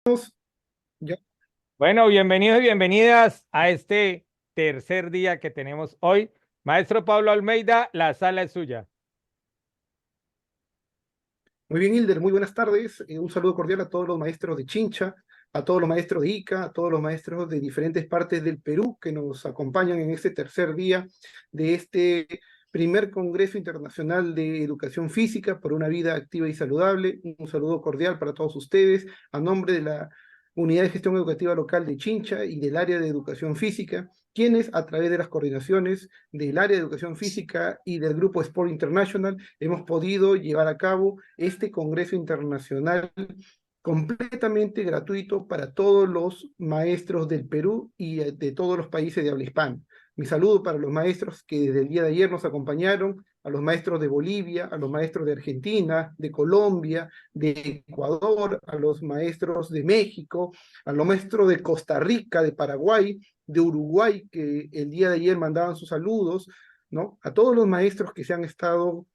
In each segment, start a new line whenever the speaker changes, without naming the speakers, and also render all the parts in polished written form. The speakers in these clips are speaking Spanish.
Ya.
Bueno, bienvenidos y bienvenidas a este tercer día que tenemos hoy. Maestro Pablo Almeida, la sala es suya.
Muy bien, Hilder, muy buenas tardes. Un saludo cordial a todos los maestros de Chincha, a todos los maestros de Ica, a todos los maestros de diferentes partes del Perú que nos acompañan en este tercer día de este primer Congreso Internacional de Educación Física por una vida activa y saludable. Un saludo cordial para todos ustedes a nombre de la Unidad de Gestión Educativa Local de Chincha y del área de Educación Física, quienes a través de las coordinaciones del área de Educación Física y del Grupo Sport International hemos podido llevar a cabo este Congreso Internacional completamente gratuito para todos los maestros del Perú y de todos los países de habla hispana. Mi saludo para los maestros que desde el día de ayer nos acompañaron, a los maestros de Bolivia, a los maestros de Argentina, de Colombia, de Ecuador, a los maestros de México, a los maestros de Costa Rica, de Paraguay, de Uruguay, que el día de ayer mandaban sus saludos, ¿no? A todos los maestros que se han estado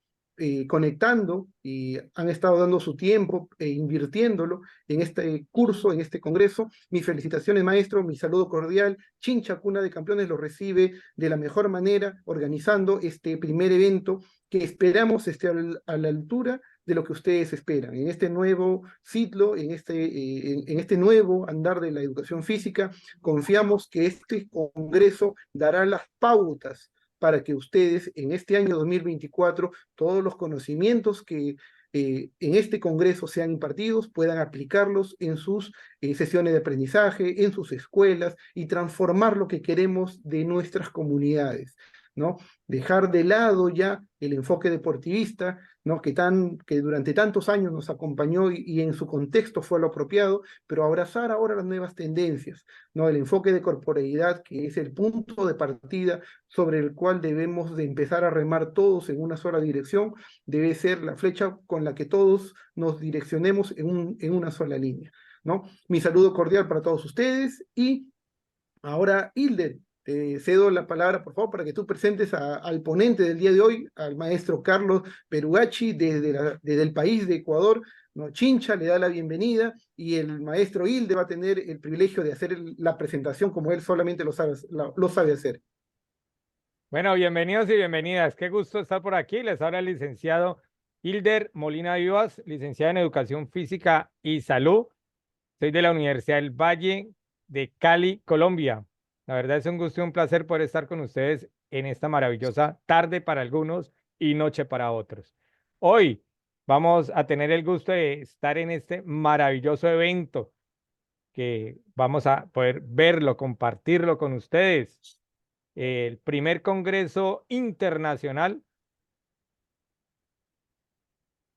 conectando y han estado dando su tiempo e invirtiéndolo en este curso, en este congreso. Mis felicitaciones, maestro, mi saludo cordial. Chincha Cuna de Campeones lo recibe de la mejor manera, organizando este primer evento que esperamos esté a la altura de lo que ustedes esperan. En este nuevo ciclo, en este nuevo andar de la educación física, confiamos que este congreso dará las pautas para que ustedes en este año 2024 todos los conocimientos que en este congreso sean impartidos puedan aplicarlos en sus sesiones de aprendizaje, en sus escuelas y transformar lo que queremos de nuestras comunidades, ¿no? Dejar de lado ya el enfoque deportivista, ¿no? Que durante tantos años nos acompañó y en su contexto fue lo apropiado, pero abrazar ahora las nuevas tendencias, ¿no? El enfoque de corporeidad, que es el punto de partida sobre el cual debemos de empezar a remar todos en una sola dirección, debe ser la flecha con la que todos nos direccionemos en una sola línea, ¿no? Mi saludo cordial para todos ustedes y ahora, Hilde, te cedo la palabra, por favor, para que tú presentes al ponente del día de hoy, al maestro Carlos Perugachi, desde el país de Ecuador. ¿No? Chincha le da la bienvenida y el maestro Hilde va a tener el privilegio de hacer la presentación como él solamente lo sabe hacer.
Bueno, bienvenidos y bienvenidas. Qué gusto estar por aquí. Les habla el licenciado Hilder Molina Vivas, licenciado en Educación Física y Salud. Soy de la Universidad del Valle de Cali, Colombia. La verdad es un gusto y un placer poder estar con ustedes en esta maravillosa tarde para algunos y noche para otros. Hoy vamos a tener el gusto de estar en este maravilloso evento que vamos a poder verlo, compartirlo con ustedes. El primer Congreso Internacional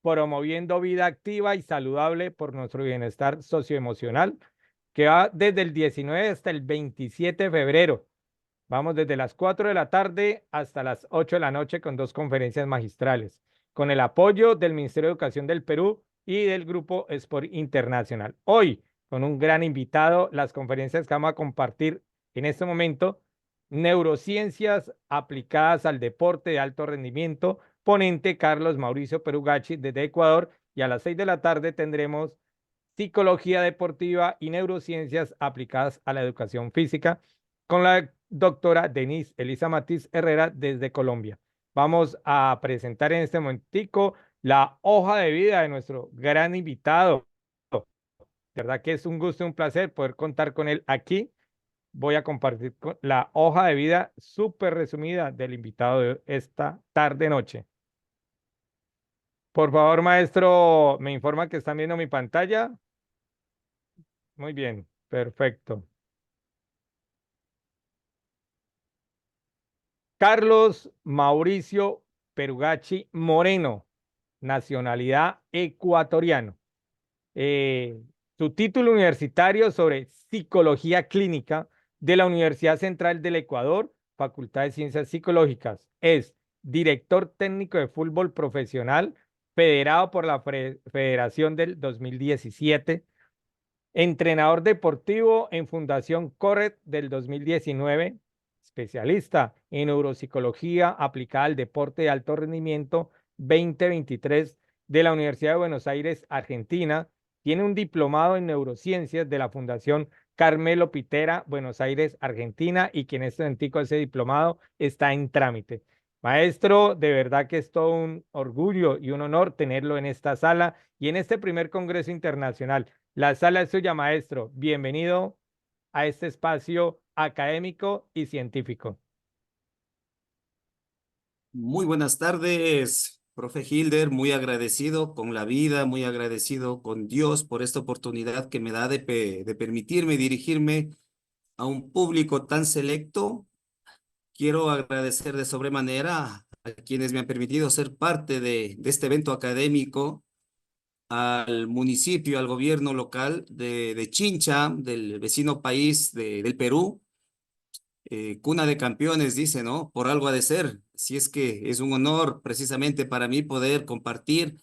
promoviendo vida activa y saludable por nuestro bienestar socioemocional, que va desde el 19 hasta el 27 de febrero. Vamos desde las 4 de la tarde hasta las 8 de la noche con dos conferencias magistrales, con el apoyo del Ministerio de Educación del Perú y del Grupo Sport Internacional. Hoy, con un gran invitado, las conferencias que vamos a compartir en este momento, neurociencias aplicadas al deporte de alto rendimiento, ponente Carlos Mauricio Perugachi desde Ecuador, y a las 6 de la tarde tendremos psicología deportiva y neurociencias aplicadas a la educación física con la doctora Denise Elisa Matiz Herrera desde Colombia. Vamos a presentar en este momentico la hoja de vida de nuestro gran invitado. De verdad que es un gusto y un placer poder contar con él aquí. Voy a compartir la hoja de vida súper resumida del invitado de esta tarde-noche. Por favor, maestro, me informa que están viendo mi pantalla. Muy bien, perfecto. Carlos Mauricio Perugachi Moreno, nacionalidad ecuatoriano. Eh, Su título universitario sobre psicología clínica de la Universidad Central del Ecuador, Facultad de Ciencias Psicológicas. Es director técnico de fútbol profesional, federado por la Federación del 2017, entrenador deportivo en Fundación Corred del 2019, especialista en neuropsicología aplicada al deporte de alto rendimiento 2023 de la Universidad de Buenos Aires, Argentina, Tiene un diplomado en neurociencias de la Fundación Carmelo Pitera, Buenos Aires, Argentina, y que en este momento ese diplomado está en trámite. Maestro, de verdad que es todo un orgullo y un honor tenerlo en esta sala y en este primer Congreso Internacional. La sala es suya, maestro. Bienvenido a este espacio académico y científico.
Muy buenas tardes, profe Hilder, muy agradecido con la vida, muy agradecido con Dios por esta oportunidad que me da de permitirme dirigirme a un público tan selecto. Quiero agradecer de sobremanera a quienes me han permitido ser parte de este evento académico, al municipio, al gobierno local de Chincha, del vecino país del Perú. Cuna de campeones, dice, ¿no? Por algo ha de ser. Si es que es un honor precisamente para mí poder compartir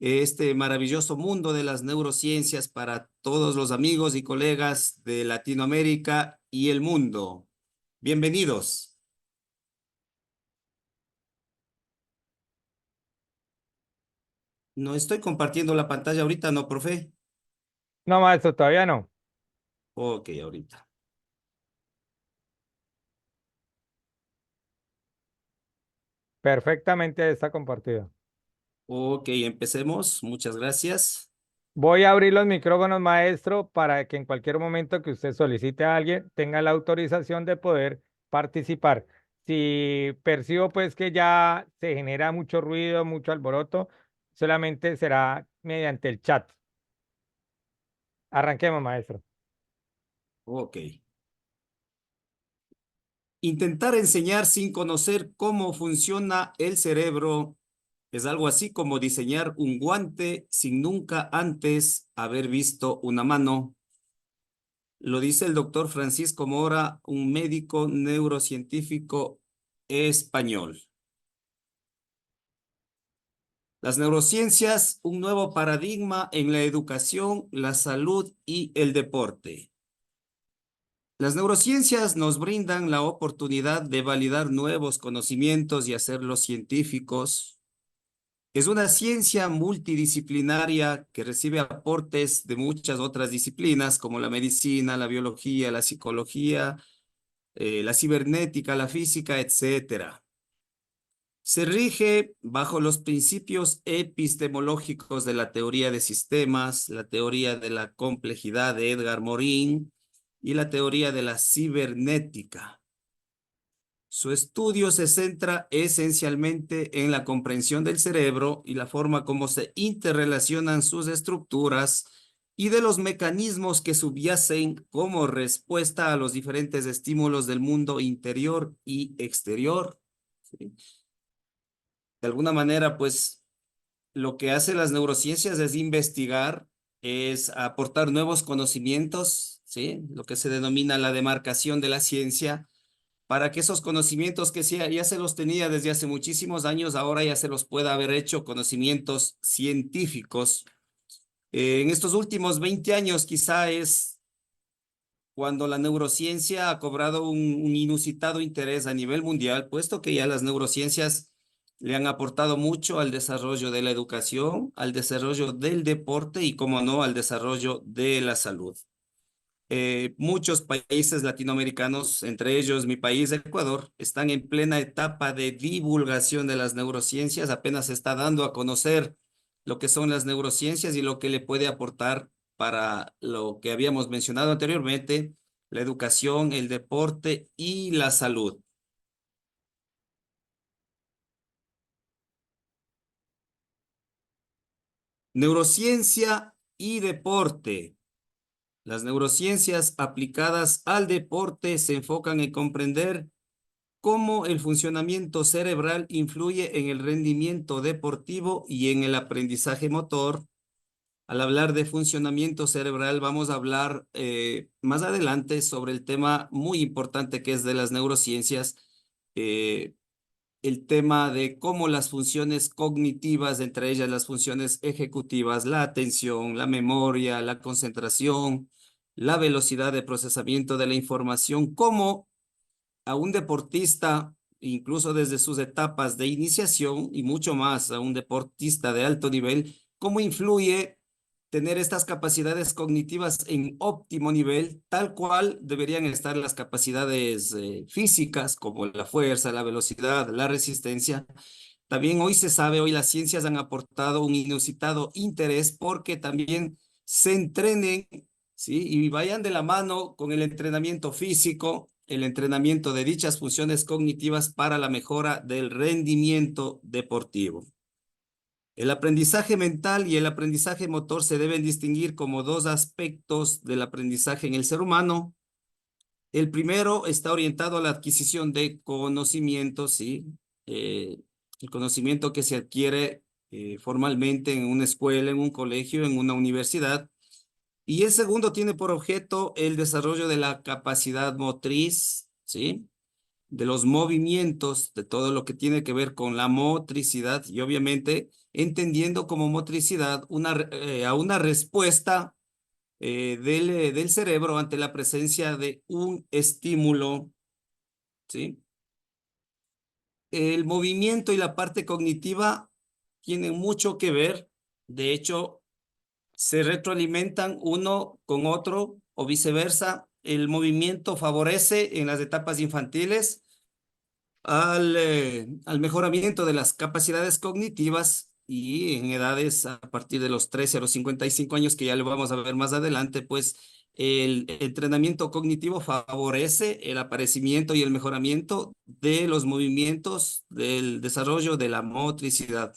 este maravilloso mundo de las neurociencias para todos los amigos y colegas de Latinoamérica y el mundo. Bienvenidos. No estoy compartiendo la pantalla ahorita, ¿no, profe?
No, maestro, todavía no.
Ok, ahorita.
Perfectamente está compartido.
Ok, empecemos. Muchas gracias.
Voy a abrir los micrófonos, maestro, para que en cualquier momento que usted solicite a alguien tenga la autorización de poder participar. Si percibo pues que ya se genera mucho ruido, mucho alboroto, solamente será mediante el chat. Arranquemos, maestro.
Ok. Intentar enseñar sin conocer cómo funciona el cerebro es algo así como diseñar un guante sin nunca antes haber visto una mano. Lo dice el doctor Francisco Mora, un médico neurocientífico español. Las neurociencias, un nuevo paradigma en la educación, la salud y el deporte. Las neurociencias nos brindan la oportunidad de validar nuevos conocimientos y hacerlos científicos. Es una ciencia multidisciplinaria que recibe aportes de muchas otras disciplinas como la medicina, la biología, la psicología, la cibernética, la física, etcétera. Se rige bajo los principios epistemológicos de la teoría de sistemas, la teoría de la complejidad de Edgar Morin y la teoría de la cibernética. Su estudio se centra esencialmente en la comprensión del cerebro y la forma como se interrelacionan sus estructuras y de los mecanismos que subyacen como respuesta a los diferentes estímulos del mundo interior y exterior. ¿Sí? De alguna manera, pues, lo que hace las neurociencias es investigar, es aportar nuevos conocimientos, ¿sí? Lo que se denomina la demarcación de la ciencia, para que esos conocimientos que ya se los tenía desde hace muchísimos años, ahora ya se los pueda haber hecho conocimientos científicos. En estos últimos 20 años quizá es cuando la neurociencia ha cobrado un inusitado interés a nivel mundial, puesto que ya las neurociencias le han aportado mucho al desarrollo de la educación, al desarrollo del deporte y, como no, al desarrollo de la salud. Muchos países latinoamericanos, entre ellos mi país, Ecuador, están en plena etapa de divulgación de las neurociencias. Apenas se está dando a conocer lo que son las neurociencias y lo que le puede aportar para lo que habíamos mencionado anteriormente, la educación, el deporte y la salud. Neurociencia y deporte. Las neurociencias aplicadas al deporte se enfocan en comprender cómo el funcionamiento cerebral influye en el rendimiento deportivo y en el aprendizaje motor. Al hablar de funcionamiento cerebral, vamos a hablar más adelante sobre el tema muy importante que es de las neurociencias, eh, el tema de cómo las funciones cognitivas, entre ellas las funciones ejecutivas, la atención, la memoria, la concentración, la velocidad de procesamiento de la información, cómo a un deportista, incluso desde sus etapas de iniciación y mucho más a un deportista de alto nivel, cómo influye tener estas capacidades cognitivas en óptimo nivel, tal cual deberían estar las capacidades físicas, como la fuerza, la velocidad, la resistencia. También hoy se sabe, hoy las ciencias han aportado un inusitado interés porque también se entrenen, ¿sí? Y vayan de la mano con el entrenamiento físico, el entrenamiento de dichas funciones cognitivas para la mejora del rendimiento deportivo. El aprendizaje mental y el aprendizaje motor se deben distinguir como dos aspectos del aprendizaje en el ser humano. El primero está orientado a la adquisición de conocimientos, ¿sí? El conocimiento que se adquiere formalmente en una escuela, en un colegio, en una universidad. Y el segundo tiene por objeto el desarrollo de la capacidad motriz, ¿sí? De los movimientos, de todo lo que tiene que ver con la motricidad y obviamente entendiendo como motricidad a una respuesta del cerebro ante la presencia de un estímulo, ¿sí? El movimiento y la parte cognitiva tienen mucho que ver, de hecho, se retroalimentan uno con otro o viceversa. El movimiento favorece en las etapas infantiles al mejoramiento de las capacidades cognitivas y en edades a partir de los 13 a los 55 años, que ya lo vamos a ver más adelante, pues el entrenamiento cognitivo favorece el aparecimiento y el mejoramiento de los movimientos, del desarrollo de la motricidad.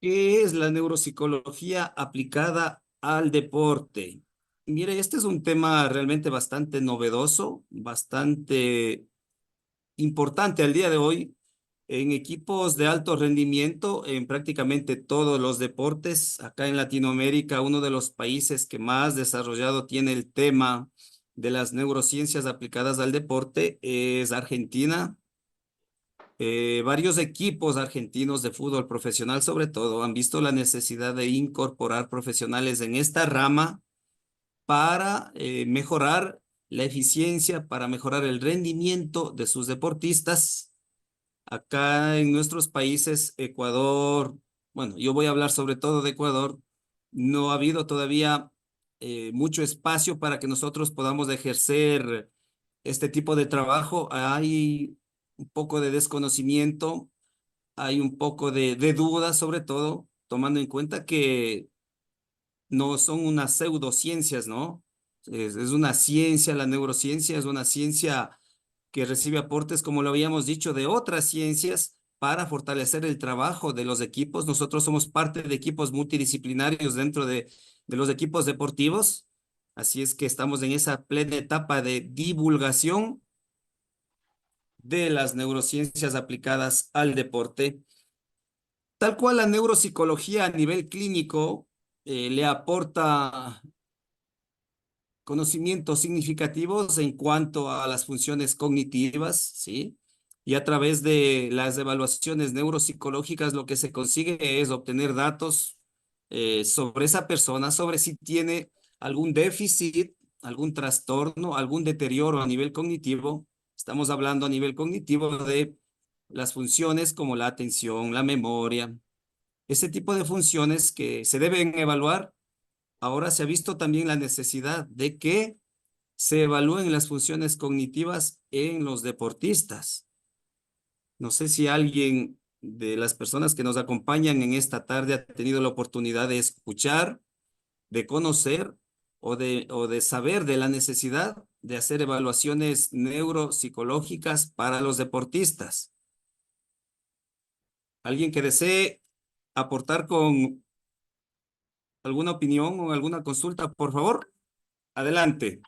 ¿Qué es la neuropsicología aplicada al deporte? Mire, este es un tema realmente bastante novedoso, bastante importante al día de hoy en equipos de alto rendimiento en prácticamente todos los deportes. Acá en Latinoamérica, uno de los países que más desarrollado tiene el tema de las neurociencias aplicadas al deporte es Argentina. Varios equipos argentinos de fútbol profesional, sobre todo, han visto la necesidad de incorporar profesionales en esta rama para mejorar la eficiencia, para mejorar el rendimiento de sus deportistas. Acá en nuestros países, Ecuador, bueno, yo voy a hablar sobre todo de Ecuador, no ha habido todavía mucho espacio para que nosotros podamos ejercer este tipo de trabajo. Hay un poco de desconocimiento, hay un poco de duda, sobre todo, tomando en cuenta que no son unas pseudociencias, ¿no? Es una ciencia, la neurociencia es una ciencia que recibe aportes, como lo habíamos dicho, de otras ciencias para fortalecer el trabajo de los equipos. Nosotros somos parte de equipos multidisciplinarios dentro de los equipos deportivos, así es que estamos en esa plena etapa de divulgación de las neurociencias aplicadas al deporte. Tal cual la neuropsicología a nivel clínico le aporta conocimientos significativos en cuanto a las funciones cognitivas, ¿sí? Y a través de las evaluaciones neuropsicológicas lo que se consigue es obtener datos sobre esa persona, sobre si tiene algún déficit, algún trastorno, algún deterioro a nivel cognitivo. Estamos hablando a nivel cognitivo de las funciones como la atención, la memoria, ese tipo de funciones que se deben evaluar. Ahora se ha visto también la necesidad de que se evalúen las funciones cognitivas en los deportistas. No sé si alguien de las personas que nos acompañan en esta tarde ha tenido la oportunidad de escuchar, de conocer o de saber de la necesidad de hacer evaluaciones neuropsicológicas para los deportistas. ¿Alguien que desee aportar con alguna opinión o alguna consulta, por favor? Adelante.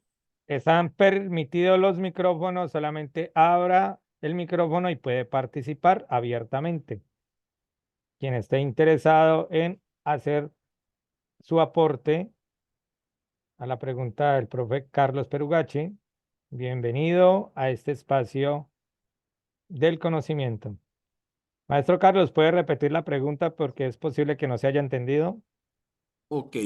Están permitidos los micrófonos, solamente abra el micrófono y puede participar abiertamente. Quien esté interesado en hacer su aporte a la pregunta del profe Carlos Perugachi, bienvenido a este espacio del conocimiento. Maestro Carlos, ¿puede repetir la pregunta porque es posible que no se haya entendido?
Ok.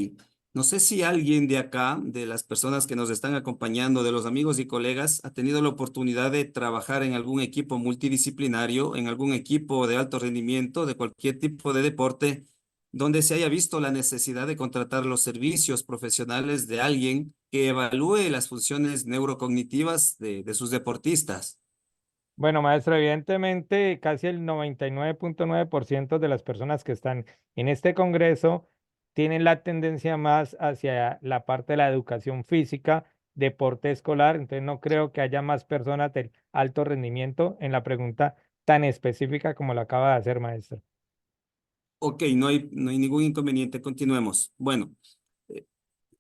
No sé si alguien de acá, de las personas que nos están acompañando, de los amigos y colegas, ha tenido la oportunidad de trabajar en algún equipo multidisciplinario, en algún equipo de alto rendimiento, de cualquier tipo de deporte, donde se haya visto la necesidad de contratar los servicios profesionales de alguien que evalúe las funciones neurocognitivas de sus deportistas.
Bueno, maestro, evidentemente casi el 99.9% de las personas que están en este congreso tienen la tendencia más hacia la parte de la educación física, deporte escolar, entonces no creo que haya más personas del alto rendimiento en la pregunta tan específica como la acaba de hacer, maestro.
Ok, no hay ningún inconveniente, continuemos. Bueno.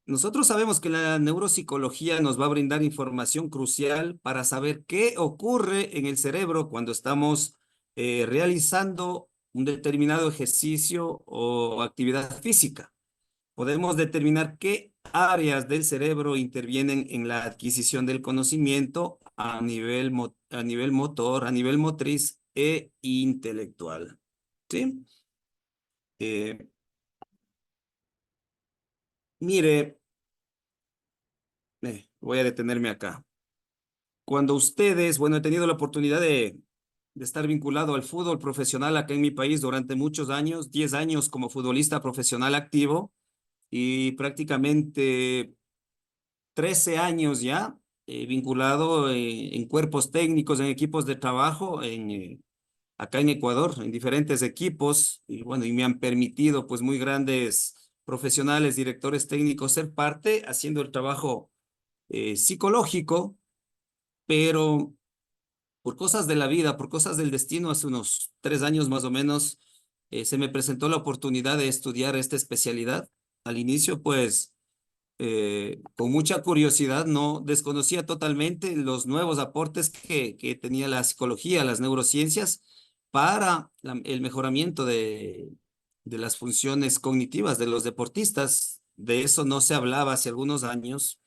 Nosotros sabemos que la neuropsicología nos va a brindar información crucial para saber qué ocurre en el cerebro cuando estamos realizando un determinado ejercicio o actividad física. Podemos determinar qué áreas del cerebro intervienen en la adquisición del conocimiento a nivel motor, a nivel motriz e intelectual. ¿Sí? Eh, mire, voy a detenerme acá. Cuando ustedes, bueno, he tenido la oportunidad de estar vinculado al fútbol profesional acá en mi país durante muchos años, 10 años como futbolista profesional activo y prácticamente 13 años ya vinculado en cuerpos técnicos, en equipos de trabajo acá en Ecuador, en diferentes equipos y bueno, y me han permitido pues muy grandes profesionales, directores técnicos ser parte haciendo el trabajo psicológico, pero por cosas de la vida, por cosas del destino, hace unos 3 años más o menos, se me presentó la oportunidad de estudiar esta especialidad. Al inicio, pues, con mucha curiosidad, no desconocía totalmente los nuevos aportes que tenía la psicología, las neurociencias, para el mejoramiento de las funciones cognitivas de los deportistas. De eso no se hablaba hace algunos años.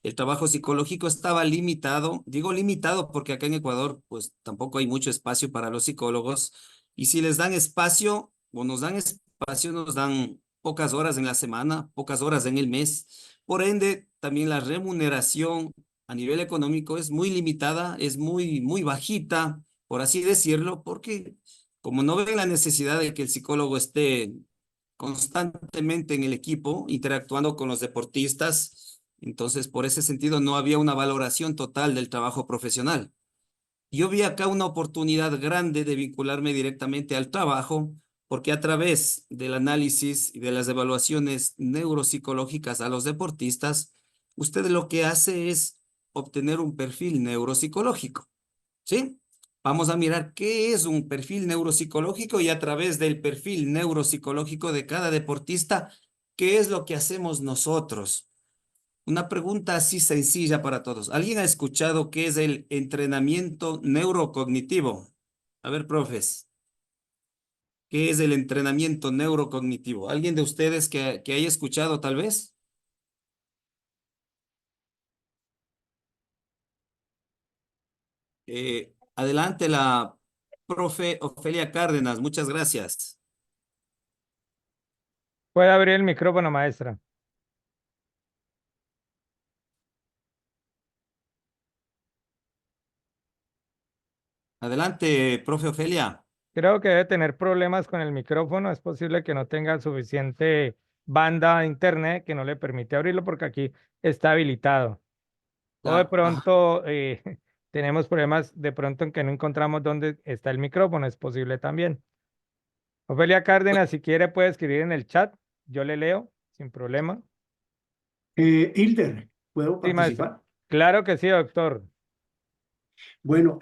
El trabajo psicológico estaba limitado, digo limitado porque acá en Ecuador pues tampoco hay mucho espacio para los psicólogos y si les dan espacio o nos dan espacio nos dan pocas horas en la semana, pocas horas en el mes. Por ende, también la remuneración a nivel económico es muy limitada, es muy bajita, por así decirlo, porque como no ven la necesidad de que el psicólogo esté constantemente en el equipo, interactuando con los deportistas. Entonces, por ese sentido, no había una valoración total del trabajo profesional. Yo vi acá una oportunidad grande de vincularme directamente al trabajo, porque a través del análisis y de las evaluaciones neuropsicológicas a los deportistas, usted lo que hace es obtener un perfil neuropsicológico. ¿Sí? Vamos a mirar qué es un perfil neuropsicológico y a través del perfil neuropsicológico de cada deportista, ¿qué es lo que hacemos nosotros? Una pregunta así sencilla para todos. ¿Alguien ha escuchado qué es el entrenamiento neurocognitivo? A ver, profes, ¿qué es el entrenamiento neurocognitivo? ¿Alguien de ustedes que haya escuchado tal vez? Adelante la profe Ofelia Cárdenas, muchas gracias.
Puede abrir el micrófono, maestra.
Adelante, profe Ofelia.
Creo que debe tener problemas con el micrófono. Es posible que no tenga suficiente banda de internet que no le permite abrirlo porque aquí está habilitado. O de
Claro, ajá.
pronto tenemos problemas de pronto en que no encontramos dónde está el micrófono. Es posible también. Ofelia Cárdenas, si quiere puede escribir en el chat. Yo le leo sin problema.
Hilder, ¿puedo
Sí, maestro.
participar?
Claro que sí, doctor.
Bueno,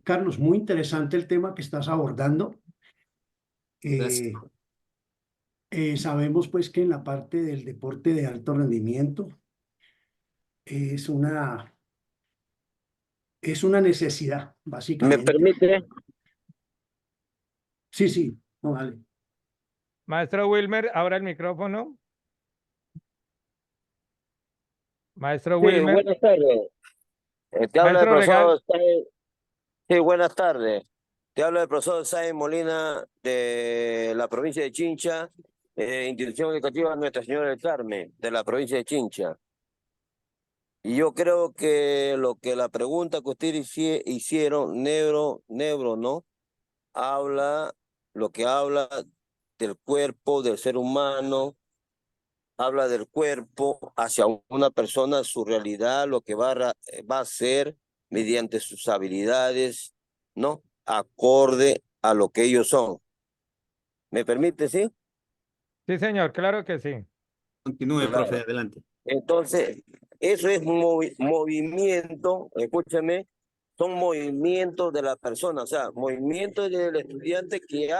Carlos, muy interesante el tema que estás abordando.
Gracias.
Eh, Sabemos pues que en la parte del deporte de alto rendimiento es es una necesidad,
¿Me
básicamente.
permite?
Sí, sí, no, vale.
Maestro Wilmer, abra el micrófono. Maestro
Sí,
Wilmer.
buenas tardes. Te habla el
Maestro Regal.
profesor Sai. Sí, buenas tardes. Te habla el profesor Sai Molina de la provincia de Chincha Institución Educativa Nuestra Señora del Carmen, de la provincia de Chincha. Y yo creo que la pregunta que ustedes hicieron, Nebro, ¿no? Lo que habla del cuerpo, del ser humano, habla del cuerpo hacia una persona, su realidad, lo que va a hacer mediante sus habilidades, ¿no? Acorde a lo que ellos son. ¿Me permite, sí?
Sí, señor, claro que sí.
Continúe,
Claro.
profe, adelante.
Entonces, eso es movimiento, escúchame, son movimientos de la persona, o sea, movimientos del estudiante que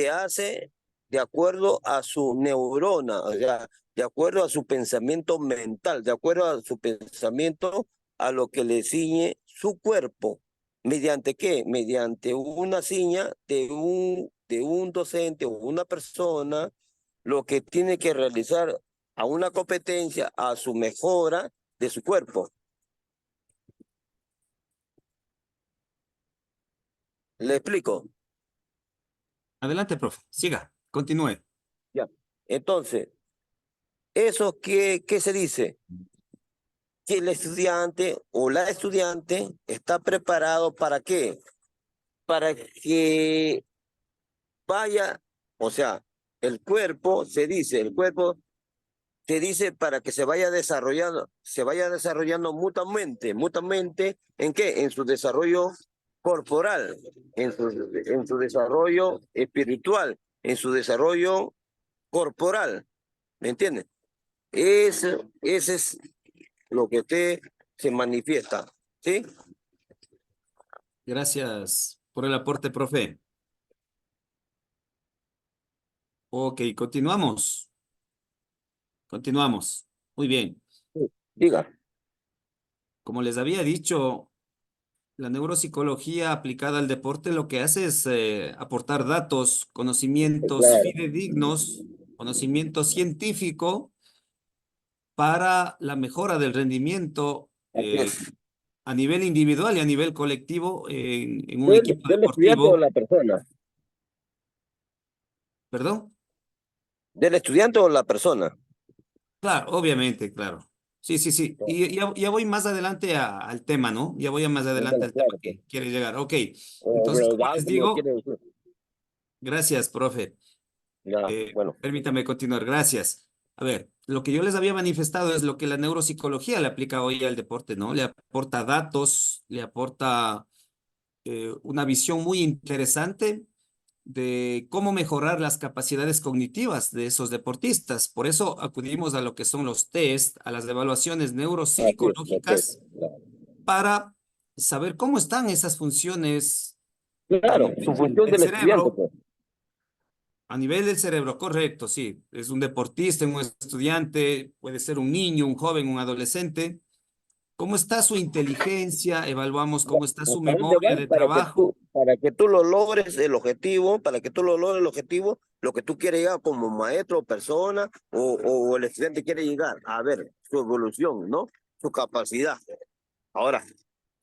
hace de acuerdo a su neurona, o sea, de acuerdo a su pensamiento mental, de acuerdo a su pensamiento, a lo que le ciñe su cuerpo. ¿Mediante qué? Mediante una seña de un docente o una persona, lo que tiene que realizar a una competencia, a su mejora de su cuerpo. ¿Le explico?
Adelante, profe, siga, continúe.
Ya. Entonces, ¿eso qué se dice? Que el estudiante o la estudiante está preparado ¿para qué? Para que vaya, o sea, el cuerpo se dice para que se vaya desarrollando mutuamente, ¿en qué? En su desarrollo corporal, en su desarrollo espiritual, en su desarrollo corporal, ¿me entiende? Ese es lo que usted se manifiesta, ¿sí?
Gracias por el aporte, profe. Ok, continuamos. Continuamos. Muy bien.
Sí. Diga.
Como les había dicho, la neuropsicología aplicada al deporte lo que hace es aportar datos, conocimientos
Claro.
fidedignos, conocimiento científico para la mejora del rendimiento
Así es.
a nivel individual y a nivel colectivo en un equipo
Del estudiante o
deportivo.
la persona.
¿Perdón?
Del estudiante o la persona.
Claro, obviamente, claro. Sí, sí, sí. Y ya voy más adelante al tema, ¿no? Ya voy más adelante al tema
Claro, pues.
que quiere llegar. Ok.
O
Entonces, como
global,
les
como
digo,
quiere decir.
gracias, profe.
Ya, bueno.
Permítame continuar. Gracias. A ver, lo que yo les había manifestado es lo que la neuropsicología le aplica hoy al deporte, ¿no? Le aporta datos, le aporta una visión muy interesante de cómo mejorar las capacidades cognitivas de esos deportistas. Por eso acudimos a lo que son los test, a las evaluaciones
Así es, ok.
neuropsicológicas para saber cómo están esas funciones a
Claro, su
nivel
función
del
del estudiante,
cerebro.
pues.
A nivel del cerebro, correcto, sí. Es un deportista, un estudiante, puede ser un niño, un joven, un adolescente. ¿Cómo está su inteligencia? Evaluamos cómo está su
¿Hasta dónde
memoria
vas?
de trabajo.
Para que tú lo logres el objetivo, para que tú lo logres el objetivo, lo que tú quieres llegar como maestro, persona, o el estudiante quiere llegar a ver su evolución, ¿no? Su capacidad. Ahora,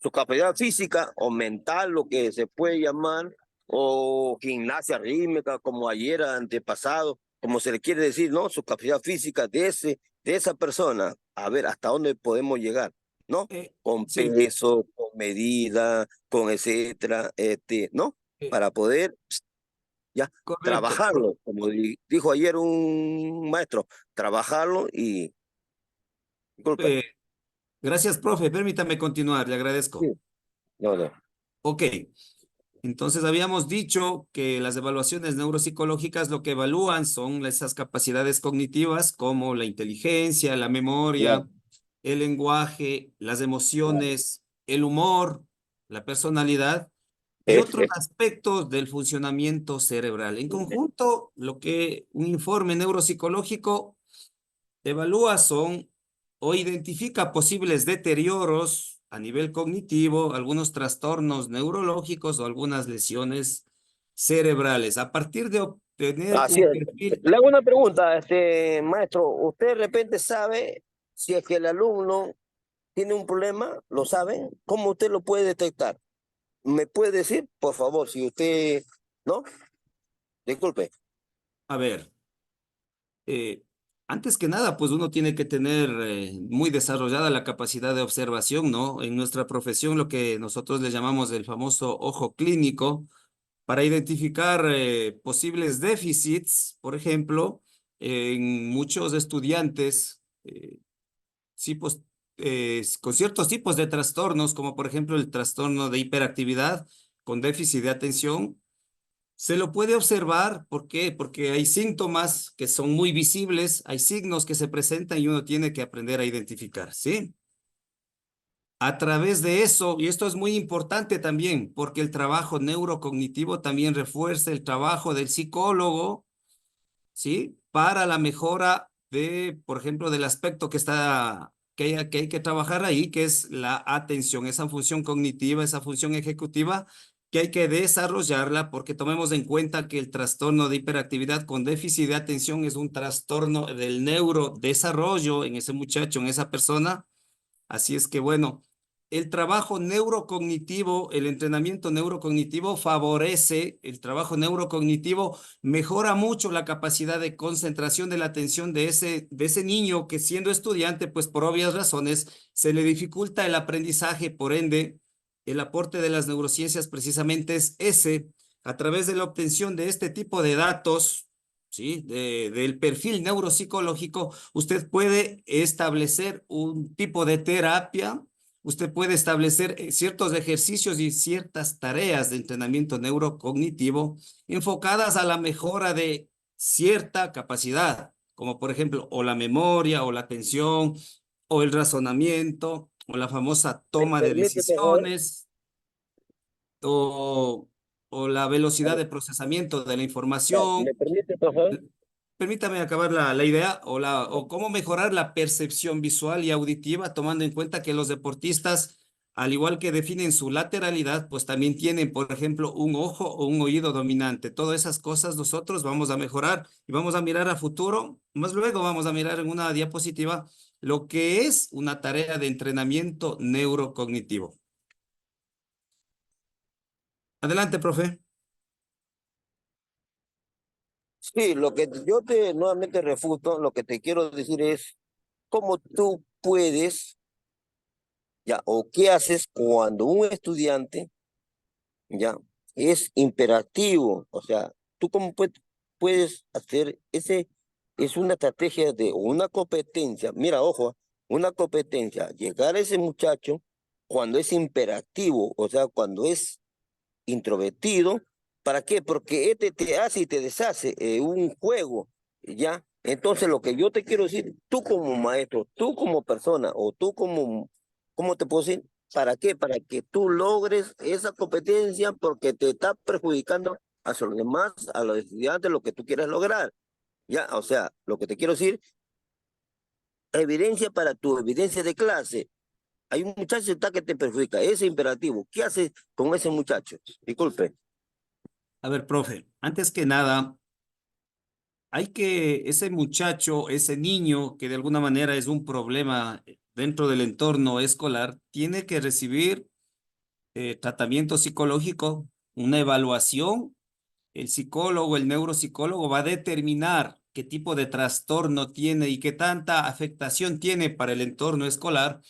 su capacidad física o mental, lo que se puede llamar, o gimnasia rítmica, como ayer, antepasado, como se le quiere decir, ¿no? Su capacidad física de esa persona, a ver hasta dónde podemos llegar, ¿no? Con
Sí,
peso, con medida, con etcétera, ¿no?
eh,
Para poder ya
correcto.
trabajarlo, como dijo ayer un maestro, trabajarlo y, disculpe,
Eh, Gracias, profe. Permítame continuar, le agradezco.
sí, no, no.
Ok, entonces habíamos dicho que las evaluaciones neuropsicológicas lo que evalúan son esas capacidades cognitivas como la inteligencia, la
Claro,
memoria, el lenguaje, las
claro.
emociones, el humor, la personalidad y
Es,
otros aspectos del funcionamiento cerebral. En conjunto, lo que un informe neuropsicológico evalúa son o identifica posibles deterioros a nivel cognitivo, algunos trastornos neurológicos o algunas lesiones cerebrales. A partir de obtener
Así
un
es.
perfil,
Le hago una pregunta, maestro. ¿Usted de repente sabe si es que el alumno tiene un problema? ¿Lo sabe? ¿Cómo usted lo puede detectar? ¿Me puede decir, por favor, si usted, no? Disculpe.
a ver, Antes que nada, pues uno tiene que tener muy desarrollada la capacidad de observación, ¿no? En nuestra profesión, lo que nosotros le llamamos el famoso ojo clínico, para identificar posibles déficits, por ejemplo, en muchos estudiantes, sí, pues, con ciertos tipos de trastornos, como por ejemplo el trastorno de hiperactividad con déficit de atención. Se lo puede observar, ¿por qué? Porque hay síntomas que son muy visibles, hay signos que se presentan y uno tiene que aprender a identificar, ¿sí? A través de eso, y esto es muy importante también, porque el trabajo neurocognitivo también refuerza el trabajo del psicólogo, ¿sí? Para la mejora de, por ejemplo, del aspecto que hay que trabajar ahí, que es la atención, esa función cognitiva, esa función ejecutiva, que hay que desarrollarla porque tomemos en cuenta que el trastorno de hiperactividad con déficit de atención es un trastorno del neurodesarrollo en ese muchacho, en esa persona. Así es que, bueno, el trabajo neurocognitivo, el entrenamiento neurocognitivo favorece el trabajo neurocognitivo, mejora mucho la capacidad de concentración de la atención de ese niño que siendo estudiante, pues por obvias razones, se le dificulta el aprendizaje, por ende, el aporte de las neurociencias precisamente es ese, a través de la obtención de este tipo de datos, ¿sí? Del perfil neuropsicológico, usted puede establecer un tipo de terapia, usted puede establecer ciertos ejercicios y ciertas tareas de entrenamiento neurocognitivo enfocadas a la mejora de cierta capacidad, como por ejemplo, o la memoria, o la atención, o el razonamiento, o la famosa
¿Me
toma de
permite, por favor?
decisiones, o, o la velocidad
Aló.
de procesamiento de la
Ya,
información.
¿me permite, por favor?
Permítame acabar la idea o cómo mejorar la percepción visual y auditiva, tomando en cuenta que los deportistas, al igual que definen su lateralidad, pues también tienen, por ejemplo, un ojo o un oído dominante. Todas esas cosas nosotros vamos a mejorar y vamos a mirar a futuro. Más luego vamos a mirar en una diapositiva lo que es una tarea de entrenamiento neurocognitivo. Adelante, profe.
Sí, lo que yo te nuevamente refuto, lo que te quiero decir es cómo tú puedes, ya, o qué haces cuando un estudiante, ya, es imperativo, o sea, tú cómo puedes hacer es una estrategia de una competencia, mira, ojo, una competencia, llegar a ese muchacho cuando es imperativo, o sea, cuando es introvertido. ¿Para qué? Porque este te hace y te deshace un juego, ¿ya? Entonces, lo que yo te quiero decir, tú como maestro, tú como persona, o tú como, ¿cómo te puedo decir? ¿Para qué? Para que tú logres esa competencia porque te está perjudicando a los demás, a los estudiantes, lo que tú quieres lograr, ¿ya? O sea, lo que te quiero decir, evidencia para tu evidencia de clase. Hay un muchacho está que te perjudica, ese imperativo. ¿Qué haces con ese muchacho? Disculpe.
A ver, profe, antes que nada, hay que ese muchacho, ese niño que de alguna manera es un problema dentro del entorno escolar, tiene que recibir tratamiento psicológico, una evaluación. El psicólogo, el neuropsicólogo va a determinar qué tipo de trastorno tiene y qué tanta afectación tiene para el entorno escolar.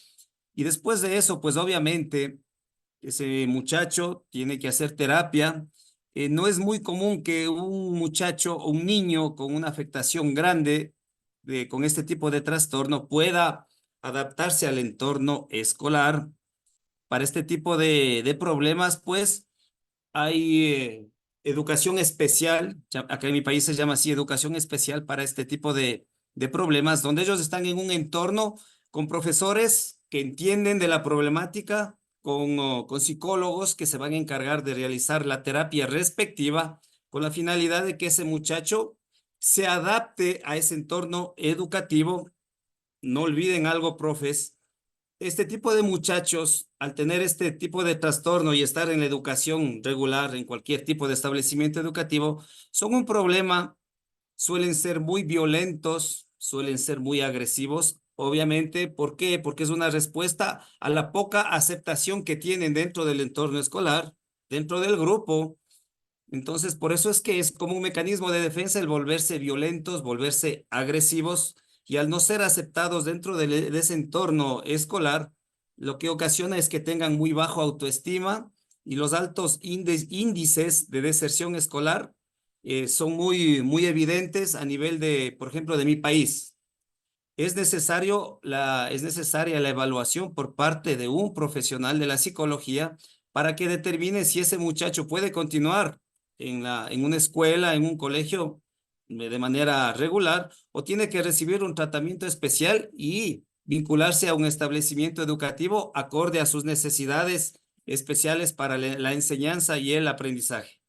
Y después de eso, pues obviamente ese muchacho tiene que hacer terapia. No es muy común que un muchacho o un niño con una afectación grande con este tipo de trastorno pueda adaptarse al entorno escolar. Para este tipo de problemas, pues hay educación especial, acá en mi país se llama así, educación especial para este tipo de problemas, donde ellos están en un entorno con profesores que entienden de la problemática, con psicólogos que se van a encargar de realizar la terapia respectiva con la finalidad de que ese muchacho se adapte a ese entorno educativo. No olviden algo, profes, este tipo de muchachos, al tener este tipo de trastorno y estar en la educación regular, en cualquier tipo de establecimiento educativo, son un problema, suelen ser muy violentos, suelen ser muy agresivos. Obviamente, ¿por qué? Porque es una respuesta a la poca aceptación que tienen dentro del entorno escolar, dentro del grupo. Entonces, por eso es que es como un mecanismo de defensa el volverse violentos, volverse agresivos, y al no ser aceptados dentro de ese entorno escolar, lo que ocasiona es que tengan muy bajo autoestima, y los altos índices de deserción escolar son muy evidentes a nivel de, por ejemplo, de mi país. Es necesaria la evaluación por parte de un profesional de la psicología para que determine si ese muchacho puede continuar en una escuela, en un colegio de manera regular, o tiene que recibir un tratamiento especial y vincularse a un establecimiento educativo acorde a sus necesidades especiales para la enseñanza y el aprendizaje.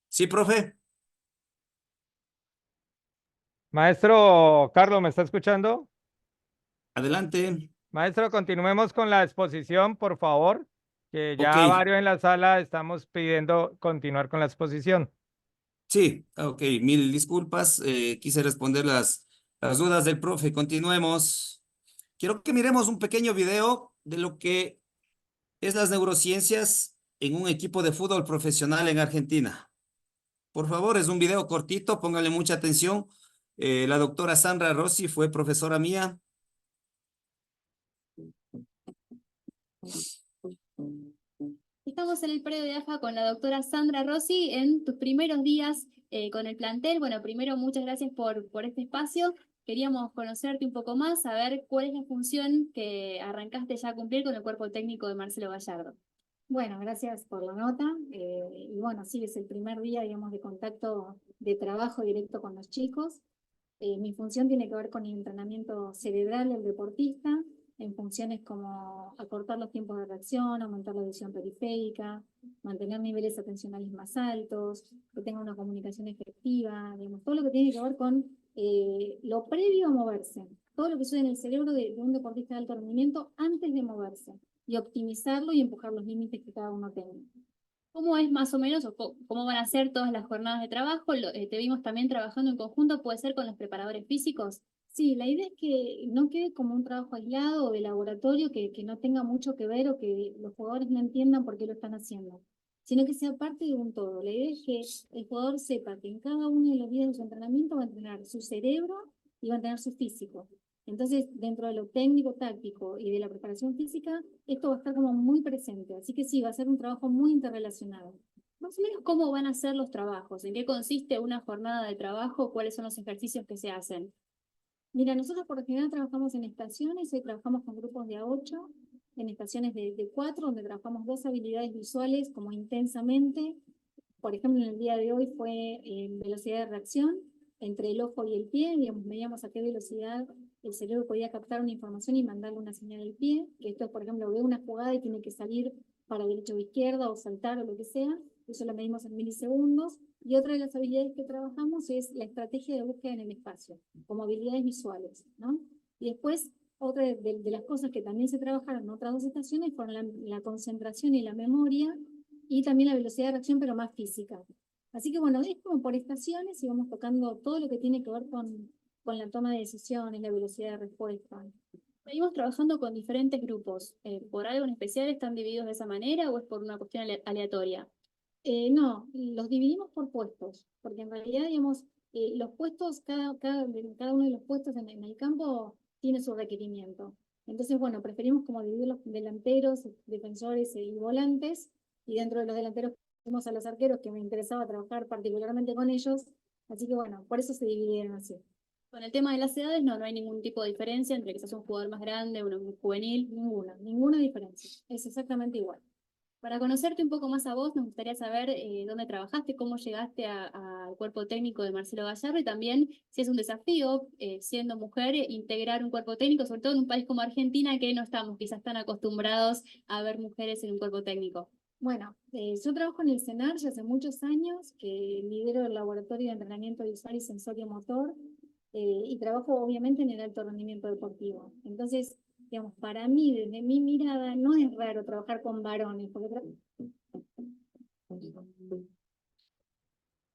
¿Sí, profe?
Maestro Carlos, ¿me está escuchando?
Adelante.
Maestro, continuemos con la exposición, por favor, que
Ok.
ya varios en la sala estamos pidiendo continuar con la exposición.
Sí, ok, mil disculpas. Quise responder las dudas del profe. Continuemos. Quiero que miremos un pequeño video de lo que es las neurociencias en un equipo de fútbol profesional en Argentina. Por favor, es un video cortito, póngale mucha atención. La doctora Sandra Rossi fue profesora mía.
Estamos en el predio de AFA con la doctora Sandra Rossi en tus primeros días con el plantel. Bueno, primero muchas gracias por este espacio. Queríamos conocerte un poco más, saber cuál es la función que arrancaste ya a cumplir con el cuerpo técnico de Marcelo Gallardo.
Bueno, gracias por la nota. Y bueno, sí, es el primer día, digamos, de contacto de trabajo directo con los chicos. Mi función tiene que ver con el entrenamiento cerebral del deportista, en funciones como acortar los tiempos de reacción, aumentar la visión periférica, mantener niveles atencionales más altos, que tenga una comunicación efectiva, digamos, todo lo que tiene que ver con lo previo a moverse, todo lo que sucede en el cerebro de un deportista de alto rendimiento antes de moverse, y optimizarlo y empujar los límites que cada uno tenga. ¿Cómo es más o menos, o cómo van a ser todas las jornadas de trabajo? Te vimos también trabajando en conjunto, puede ser con los preparadores físicos. Sí, la idea es que no quede como un trabajo aislado o de laboratorio que no tenga mucho que ver o que los jugadores no entiendan por qué lo están haciendo, sino que sea parte de un todo. La idea es que el jugador sepa que en cada uno de los días de su entrenamiento va a entrenar su cerebro y va a entrenar su físico. Entonces, dentro de lo técnico, táctico y de la preparación física, esto va a estar como muy presente. Así que sí, va a ser un trabajo muy interrelacionado. Más o menos, ¿cómo van a ser los trabajos? ¿En qué consiste una jornada de trabajo? ¿Cuáles son los ejercicios que se hacen? Mira, nosotros por lo general trabajamos en estaciones, hoy trabajamos con grupos de a 8, en estaciones de 4, donde trabajamos 2 habilidades visuales como intensamente. Por ejemplo, en el día de hoy fue velocidad de reacción entre el ojo y el pie, digamos, medíamos a qué velocidad el cerebro podía captar una información y mandarle una señal al pie, que esto, por ejemplo, ve una jugada y tiene que salir para derecha o izquierda o saltar o lo que sea, eso lo medimos en milisegundos. Y otra de las habilidades que trabajamos es la estrategia de búsqueda en el espacio, como habilidades visuales, ¿no? Y después, otra de las cosas que también se trabajaron en otras 2 estaciones fueron la concentración y la memoria, y también la velocidad de reacción, pero más física. Así que bueno, es como por estaciones y vamos tocando todo lo que tiene que ver con la toma de decisiones, la velocidad de respuesta.
Venimos trabajando con diferentes grupos. ¿Por algo en especial están divididos de esa manera o es por una cuestión aleatoria?
No, los dividimos por puestos, porque en realidad, digamos, los puestos, cada uno de los puestos en el campo tiene su requerimiento. Entonces, bueno, preferimos como dividir los delanteros, defensores y volantes, y dentro de los delanteros pusimos a los arqueros, que me interesaba trabajar particularmente con ellos, así que bueno, por eso se dividieron así.
Con el tema de las edades, no hay ningún tipo de diferencia entre quizás un jugador más grande, uno muy juvenil.
Ninguna diferencia, es exactamente igual.
Para conocerte un poco más a vos, nos gustaría saber dónde trabajaste, cómo llegaste al cuerpo técnico de Marcelo Gallardo, y también si es un desafío, siendo mujer, integrar un cuerpo técnico, sobre todo en un país como Argentina, que no estamos quizás tan acostumbrados a ver mujeres en un cuerpo técnico.
Bueno, yo trabajo en el CENAR ya hace muchos años, que lidero el laboratorio de entrenamiento visual y sensorio motor, y trabajo obviamente en el alto rendimiento deportivo. Entonces, digamos, para mí, desde mi mirada, no es raro trabajar con varones, porque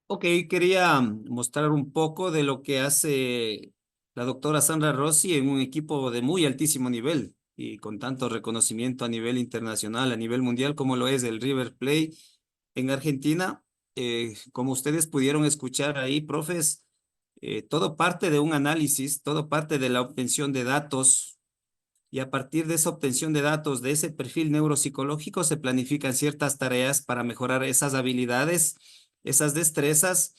Ok, quería mostrar un poco de lo que hace la doctora Sandra Rossi en un equipo de muy altísimo nivel y con tanto reconocimiento a nivel internacional, a nivel mundial, como lo es el River Plate en Argentina. como ustedes pudieron escuchar ahí, profes, todo parte de un análisis, todo parte de la obtención de datos, y a partir de esa obtención de datos, de ese perfil neuropsicológico, se planifican ciertas tareas para mejorar esas habilidades, esas destrezas,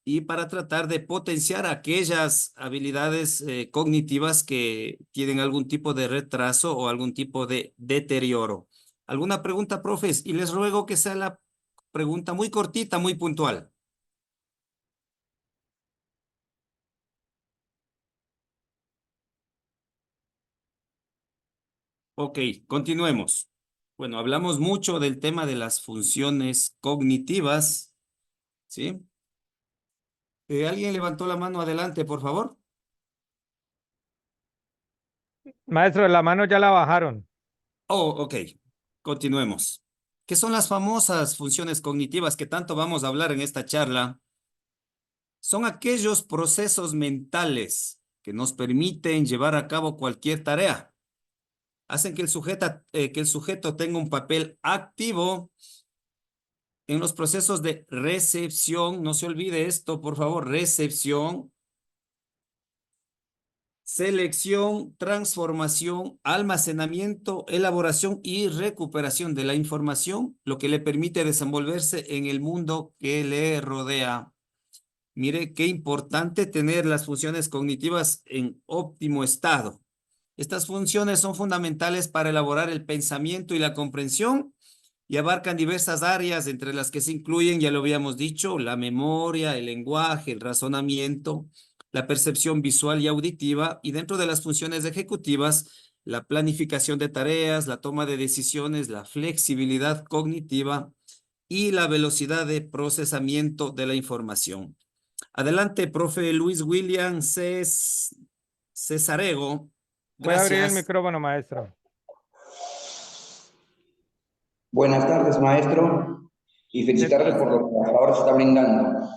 y para tratar de potenciar aquellas habilidades cognitivas que tienen algún tipo de retraso o algún tipo de deterioro. ¿Alguna pregunta, profes? Y les ruego que sea la pregunta muy cortita, muy puntual. Ok, continuemos. Bueno, hablamos mucho del tema de las funciones cognitivas, ¿sí? ¿Alguien levantó la mano adelante, por favor?
Maestro, la mano ya la bajaron.
Oh, ok. Continuemos. ¿Qué son las famosas funciones cognitivas que tanto vamos a hablar en esta charla? Son aquellos procesos mentales que nos permiten llevar a cabo cualquier tarea. Hacen que el sujeto tenga un papel activo en los procesos de recepción. No se olvide esto, por favor. Recepción, selección, transformación, almacenamiento, elaboración y recuperación de la información, lo que le permite desenvolverse en el mundo que le rodea. Mire qué importante tener las funciones cognitivas en óptimo estado. Estas funciones son fundamentales para elaborar el pensamiento y la comprensión y abarcan diversas áreas, entre las que se incluyen, ya lo habíamos dicho, la memoria, el lenguaje, el razonamiento, la percepción visual y auditiva, y dentro de las funciones ejecutivas, la planificación de tareas, la toma de decisiones, la flexibilidad cognitiva y la velocidad de procesamiento de la información. Adelante, profe Luis William Cesarego.
Puede abrir el
Gracias.
micrófono, maestro.
Buenas tardes, maestro, y felicitarle por lo que hasta ahora se está brindando.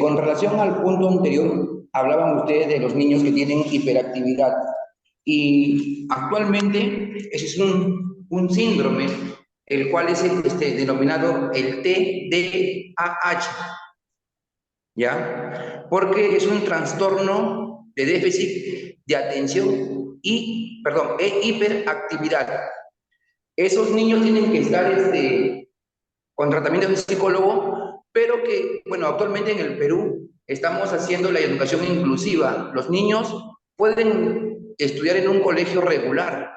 Con relación al punto anterior, hablaban ustedes de los niños que tienen hiperactividad, y actualmente ese es un síndrome, el cual es denominado el TDAH, ¿ya? Porque es un trastorno de déficit de atención e hiperactividad. Esos niños tienen que estar con tratamiento de psicólogo, pero que, bueno, actualmente en el Perú estamos haciendo la educación inclusiva. Los niños pueden estudiar en un colegio regular,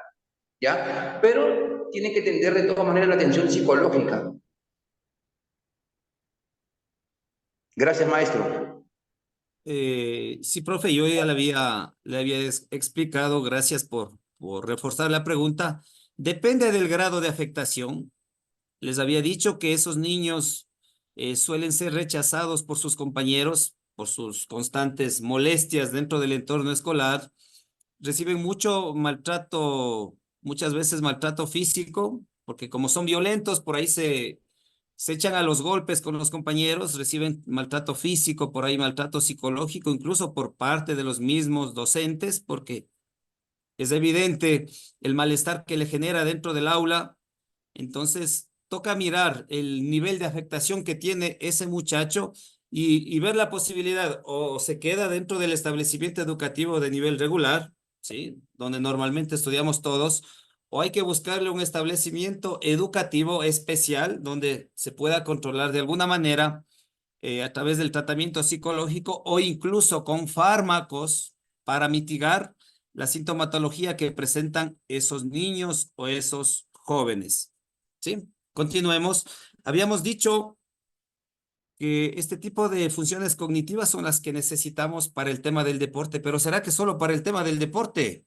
¿ya? Pero tienen que tener de todas maneras la atención psicológica. Gracias, maestro.
Sí, profe, yo ya le había explicado, gracias por reforzar la pregunta. Depende del grado de afectación. Les había dicho que esos niños suelen ser rechazados por sus compañeros, por sus constantes molestias dentro del entorno escolar. Reciben mucho maltrato, muchas veces maltrato físico, porque como son violentos, por ahí se echan a los golpes con los compañeros, reciben maltrato físico, por ahí maltrato psicológico, incluso por parte de los mismos docentes, porque es evidente el malestar que le genera dentro del aula. Entonces, toca mirar el nivel de afectación que tiene ese muchacho y ver la posibilidad, o se queda dentro del establecimiento educativo de nivel regular, ¿sí? Donde normalmente estudiamos todos, o hay que buscarle un establecimiento educativo especial donde se pueda controlar de alguna manera a través del tratamiento psicológico o incluso con fármacos para mitigar la sintomatología que presentan esos niños o esos jóvenes. ¿Sí? Continuemos. Habíamos dicho que este tipo de funciones cognitivas son las que necesitamos para el tema del deporte, pero ¿será que solo para el tema del deporte?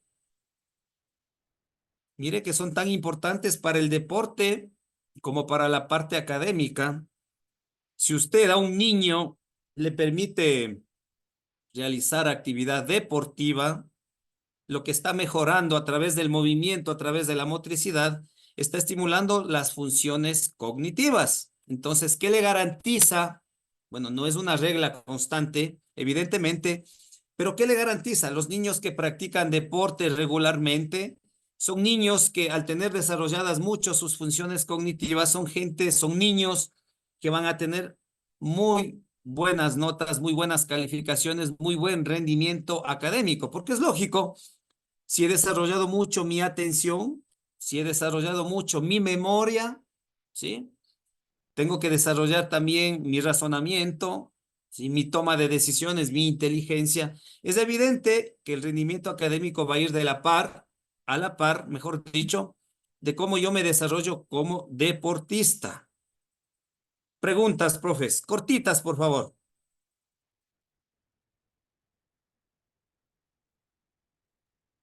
Mire que son tan importantes para el deporte como para la parte académica. Si usted a un niño le permite realizar actividad deportiva, lo que está mejorando a través del movimiento, a través de la motricidad, está estimulando las funciones cognitivas. Entonces, ¿qué le garantiza? Bueno, no es una regla constante, evidentemente, pero ¿qué le garantiza? Los niños que practican deporte regularmente son niños que, al tener desarrolladas mucho sus funciones cognitivas, son niños que van a tener muy buenas notas, muy buenas calificaciones, muy buen rendimiento académico, porque es lógico, si he desarrollado mucho mi atención, si he desarrollado mucho mi memoria, ¿sí? Tengo que desarrollar también mi razonamiento, ¿sí? Mi toma de decisiones, mi inteligencia. Es evidente que el rendimiento académico va a ir de la par, a la par, mejor dicho, de cómo yo me desarrollo como deportista. Preguntas, profes, cortitas, por favor.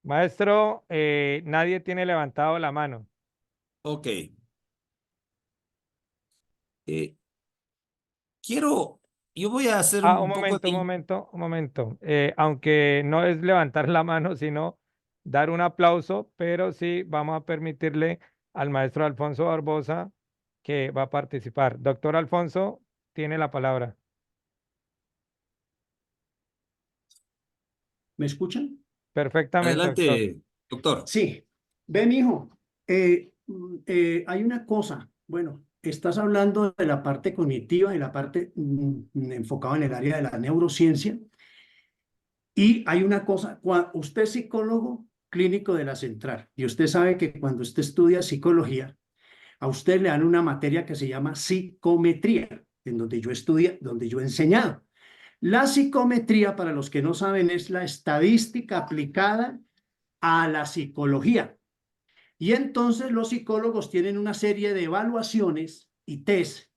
Maestro, nadie tiene levantado la mano.
Ok. Quiero, yo voy a hacer
Ah, un
un poco
momento, un
de...
momento, un momento. Aunque no es levantar la mano, sino dar un aplauso, pero sí vamos a permitirle al maestro Alfonso Barbosa que va a participar. Doctor Alfonso, tiene la palabra.
¿Me escuchan?
Perfectamente, doctor.
Adelante, doctor.
Sí. Ve, mijo, hay una cosa, bueno, estás hablando de la parte cognitiva y la parte enfocada en el área de la neurociencia, y hay una cosa, usted es psicólogo clínico de la Central, y usted sabe que cuando usted estudia psicología, a usted le dan una materia que se llama psicometría, en donde yo estudio, donde yo he enseñado. La psicometría, para los que no saben, es la estadística aplicada a la psicología. Y entonces los psicólogos tienen una serie de evaluaciones y test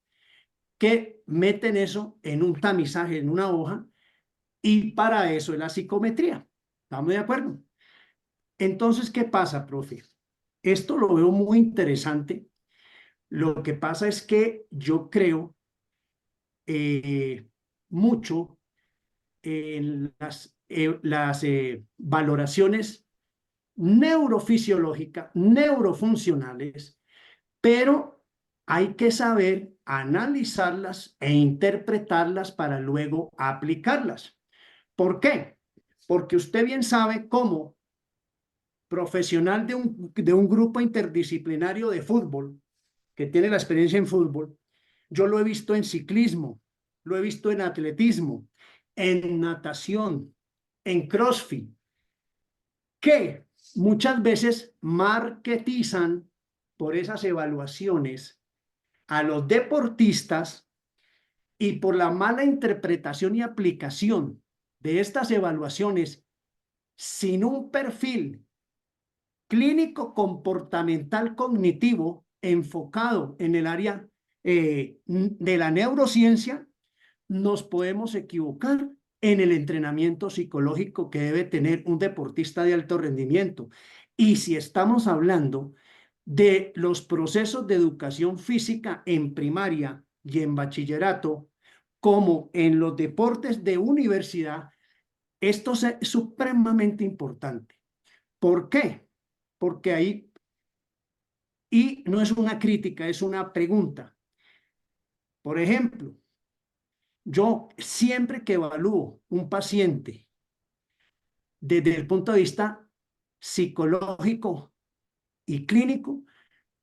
que meten eso en un tamizaje, en una hoja, y para eso es la psicometría. ¿Estamos de acuerdo? Entonces, ¿qué pasa, profe? Esto lo veo muy interesante. Lo que pasa es que yo creo mucho en las valoraciones neurofisiológicas, neurofuncionales, pero hay que saber analizarlas e interpretarlas para luego aplicarlas. ¿Por qué? Porque usted bien sabe cómo profesional de un grupo interdisciplinario de fútbol, que tiene la experiencia en fútbol, yo lo he visto en ciclismo, lo he visto en atletismo, en natación, en CrossFit, que muchas veces marketizan por esas evaluaciones a los deportistas, y por la mala interpretación y aplicación de estas evaluaciones sin un perfil clínico comportamental cognitivo enfocado en el área de la neurociencia, nos podemos equivocar en el entrenamiento psicológico que debe tener un deportista de alto rendimiento. Y si estamos hablando de los procesos de educación física en primaria y en bachillerato, como en los deportes de universidad, esto es supremamente importante. ¿Por qué? Porque ahí, y no es una crítica, es una pregunta. Por ejemplo, yo siempre que evalúo un paciente desde el punto de vista psicológico y clínico,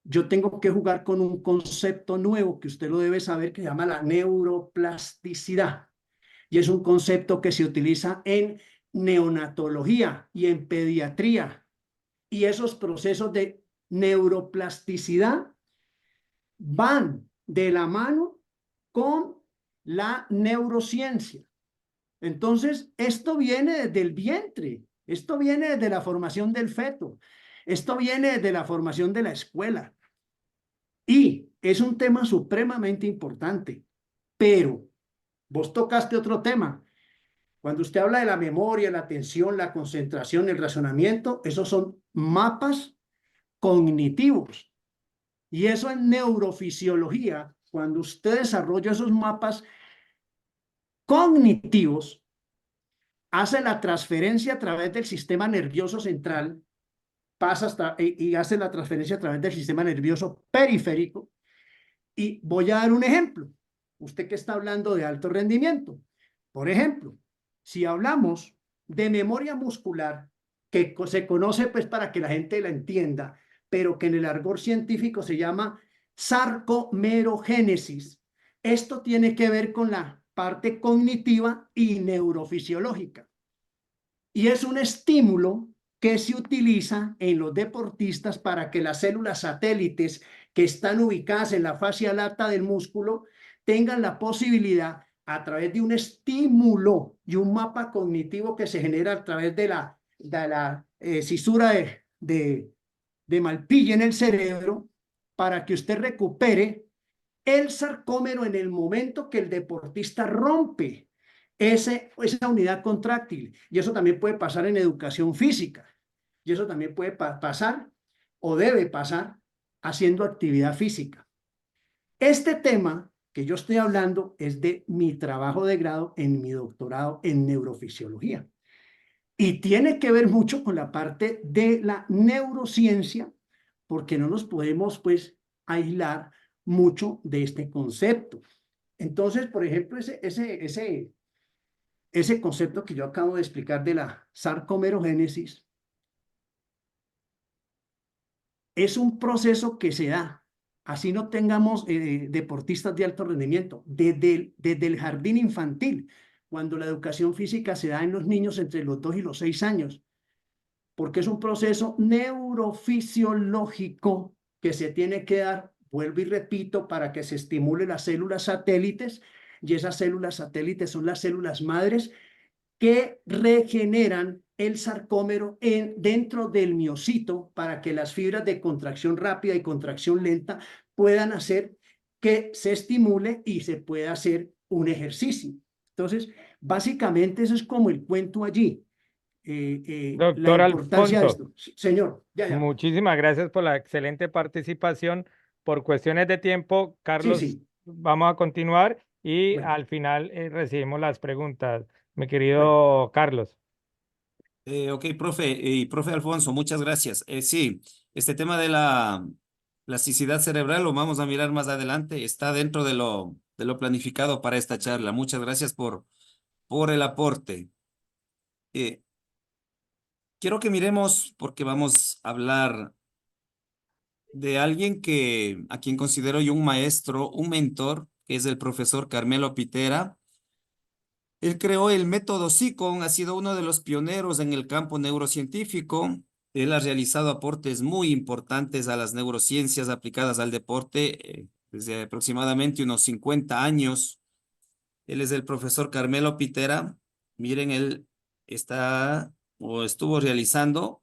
yo tengo que jugar con un concepto nuevo que usted lo debe saber, que se llama la neuroplasticidad. Y es un concepto que se utiliza en neonatología y en pediatría. Y esos procesos de neuroplasticidad van de la mano con la neurociencia. Entonces, esto viene desde el vientre, esto viene desde la formación del feto, esto viene desde la formación de la escuela. Y es un tema supremamente importante, pero vos tocaste otro tema. Cuando usted habla de la memoria, la atención, la concentración, el razonamiento, esos son mapas cognitivos. Y eso en neurofisiología, cuando usted desarrolla esos mapas cognitivos, hace la transferencia a través del sistema nervioso central, pasa hasta y hace la transferencia a través del sistema nervioso periférico. Y voy a dar un ejemplo. Usted que está hablando de alto rendimiento. Por ejemplo, si hablamos de memoria muscular, que se conoce pues para que la gente la entienda, pero que en el argot científico se llama sarcomerogénesis. Esto tiene que ver con la parte cognitiva y neurofisiológica. Y es un estímulo que se utiliza en los deportistas para que las células satélites que están ubicadas en la fascia lata del músculo tengan la posibilidad, a través de un estímulo y un mapa cognitivo que se genera a través de la cisura de Malpighi en el cerebro, para que usted recupere el sarcómero en el momento que el deportista rompe esa unidad contráctil. Y eso también puede pasar en educación física. Y eso también puede pasar o debe pasar haciendo actividad física. Este tema que yo estoy hablando es de mi trabajo de grado en mi doctorado en neurofisiología. Y tiene que ver mucho con la parte de la neurociencia, porque no nos podemos, pues, aislar mucho de este concepto. Entonces, por ejemplo, ese concepto que yo acabo de explicar de la sarcomerogénesis es un proceso que se da, así no tengamos deportistas de alto rendimiento, desde el jardín infantil, cuando la educación física se da en los niños entre los 2 y los 6 años, porque es un proceso neurofisiológico que se tiene que dar, vuelvo y repito, para que se estimule las células satélites, y esas células satélites son las células madres que regeneran el sarcómero dentro del miocito para que las fibras de contracción rápida y contracción lenta puedan hacer que se estimule y se pueda hacer un ejercicio. Entonces, básicamente eso es como el cuento allí. La
Doctor
importancia de
Alfonso,
esto. Señor, ya.
muchísimas gracias por la excelente participación. Por cuestiones de tiempo, Carlos,
Sí.
vamos a continuar y
Bueno.
al final recibimos las preguntas, mi
Bueno.
querido Carlos.
Ok, profe, y profe Alfonso, muchas gracias. Sí, este tema de la plasticidad cerebral lo vamos a mirar más adelante. Está dentro de lo planificado para esta charla. Muchas gracias por el aporte. Quiero que miremos, porque vamos a hablar de alguien a quien considero yo un maestro, un mentor, que es el profesor Carmelo Pitera. Él creó el método SICOM, ha sido uno de los pioneros en el campo neurocientífico. Él ha realizado aportes muy importantes a las neurociencias aplicadas al deporte desde aproximadamente unos 50 años. Él es el profesor Carmelo Pitera. Miren, él estuvo realizando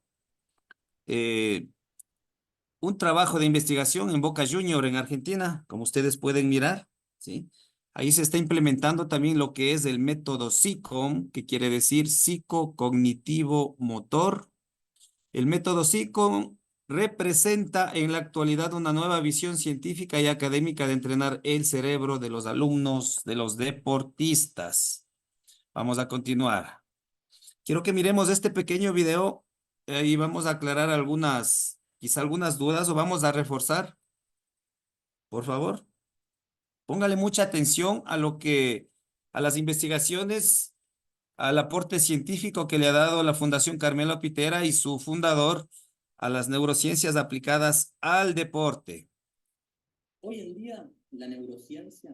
un trabajo de investigación en Boca Junior en Argentina, como ustedes pueden mirar, ¿sí? Ahí se está implementando también lo que es el método SICOM, que quiere decir psicocognitivo motor. El método SICOM representa en la actualidad una nueva visión científica y académica de entrenar el cerebro de los alumnos, de los deportistas. Vamos a continuar. Quiero que miremos este pequeño video y vamos a aclarar quizá algunas dudas o vamos a reforzar. Por favor, póngale mucha atención a las investigaciones, al aporte científico que le ha dado la Fundación Carmelo Pitera y su fundador a las neurociencias aplicadas al deporte.
Hoy en día la neurociencia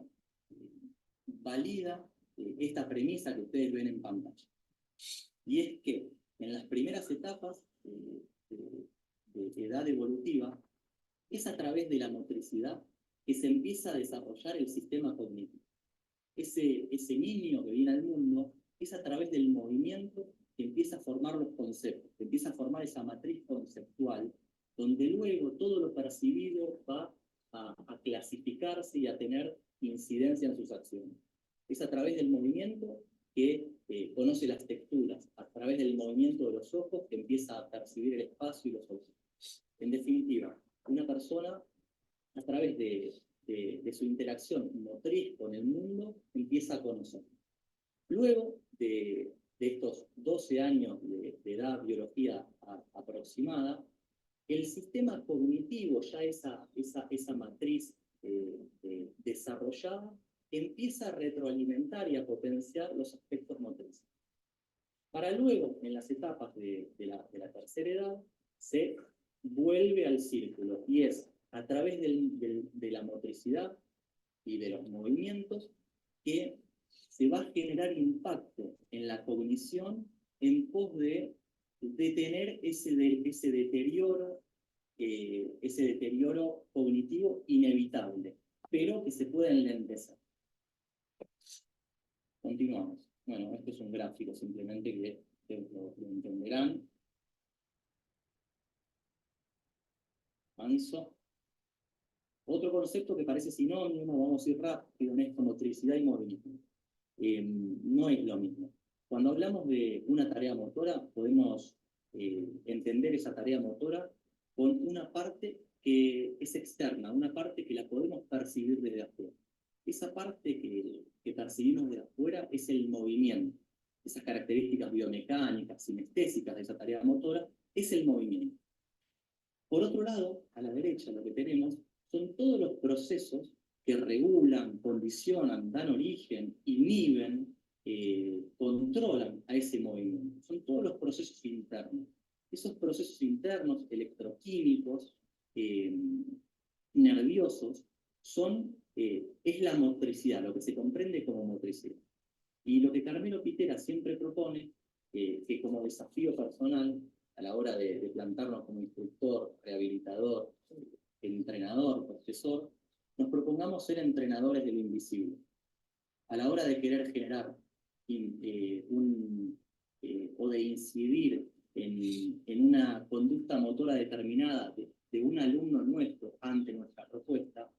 valida esta premisa que ustedes ven en pantalla. Y es que en las primeras etapas de edad evolutiva, es a través de la motricidad que se empieza a desarrollar el sistema cognitivo. Ese niño que viene al mundo es a través del movimiento que empieza a formar los conceptos, que empieza a formar esa matriz conceptual, donde luego todo lo percibido va a clasificarse y a tener incidencia en sus acciones. Es a través del movimiento que conoce las texturas, a través del movimiento de los ojos que empieza a percibir el espacio y los objetos. En definitiva, una persona, a través de su interacción motriz con el mundo, empieza a conocer. Luego de estos 12 años de edad, biología aproximada, el sistema cognitivo, ya esa matriz desarrollada, empieza a retroalimentar y a potenciar los aspectos motrices. Para luego, en las etapas de la tercera edad, se vuelve al círculo, y es a través de la motricidad y de los movimientos que se va a generar impacto en la cognición en pos de detener ese deterioro cognitivo inevitable, pero que se puede enlentecer. Continuamos. Bueno, este es un gráfico simplemente que lo entenderán. Avanzo. Otro concepto que parece sinónimo, vamos a ir rápido en esto, motricidad y movilismo. No es lo mismo. Cuando hablamos de una tarea motora, podemos entender esa tarea motora con una parte que es externa, una parte que la podemos percibir desde afuera. Esa parte que percibimos desde afuera es el movimiento. Esas características biomecánicas, sinestésicas de esa tarea motora, es el movimiento. Por otro lado, a la derecha lo que tenemos son todos los procesos que regulan, condicionan, dan origen, inhiben, controlan a ese movimiento. Son todos los procesos internos. Esos procesos internos, electroquímicos, nerviosos, es la motricidad, lo que se comprende como motricidad. Y lo que Carmelo Pitera siempre propone, que como desafío personal, a la hora de plantarnos como instructor, rehabilitador, entrenador, profesor, nos propongamos ser entrenadores de lo invisible. A la hora de querer generar o de incidir en una conducta motora determinada de un alumno nuestro ante nuestra propuesta,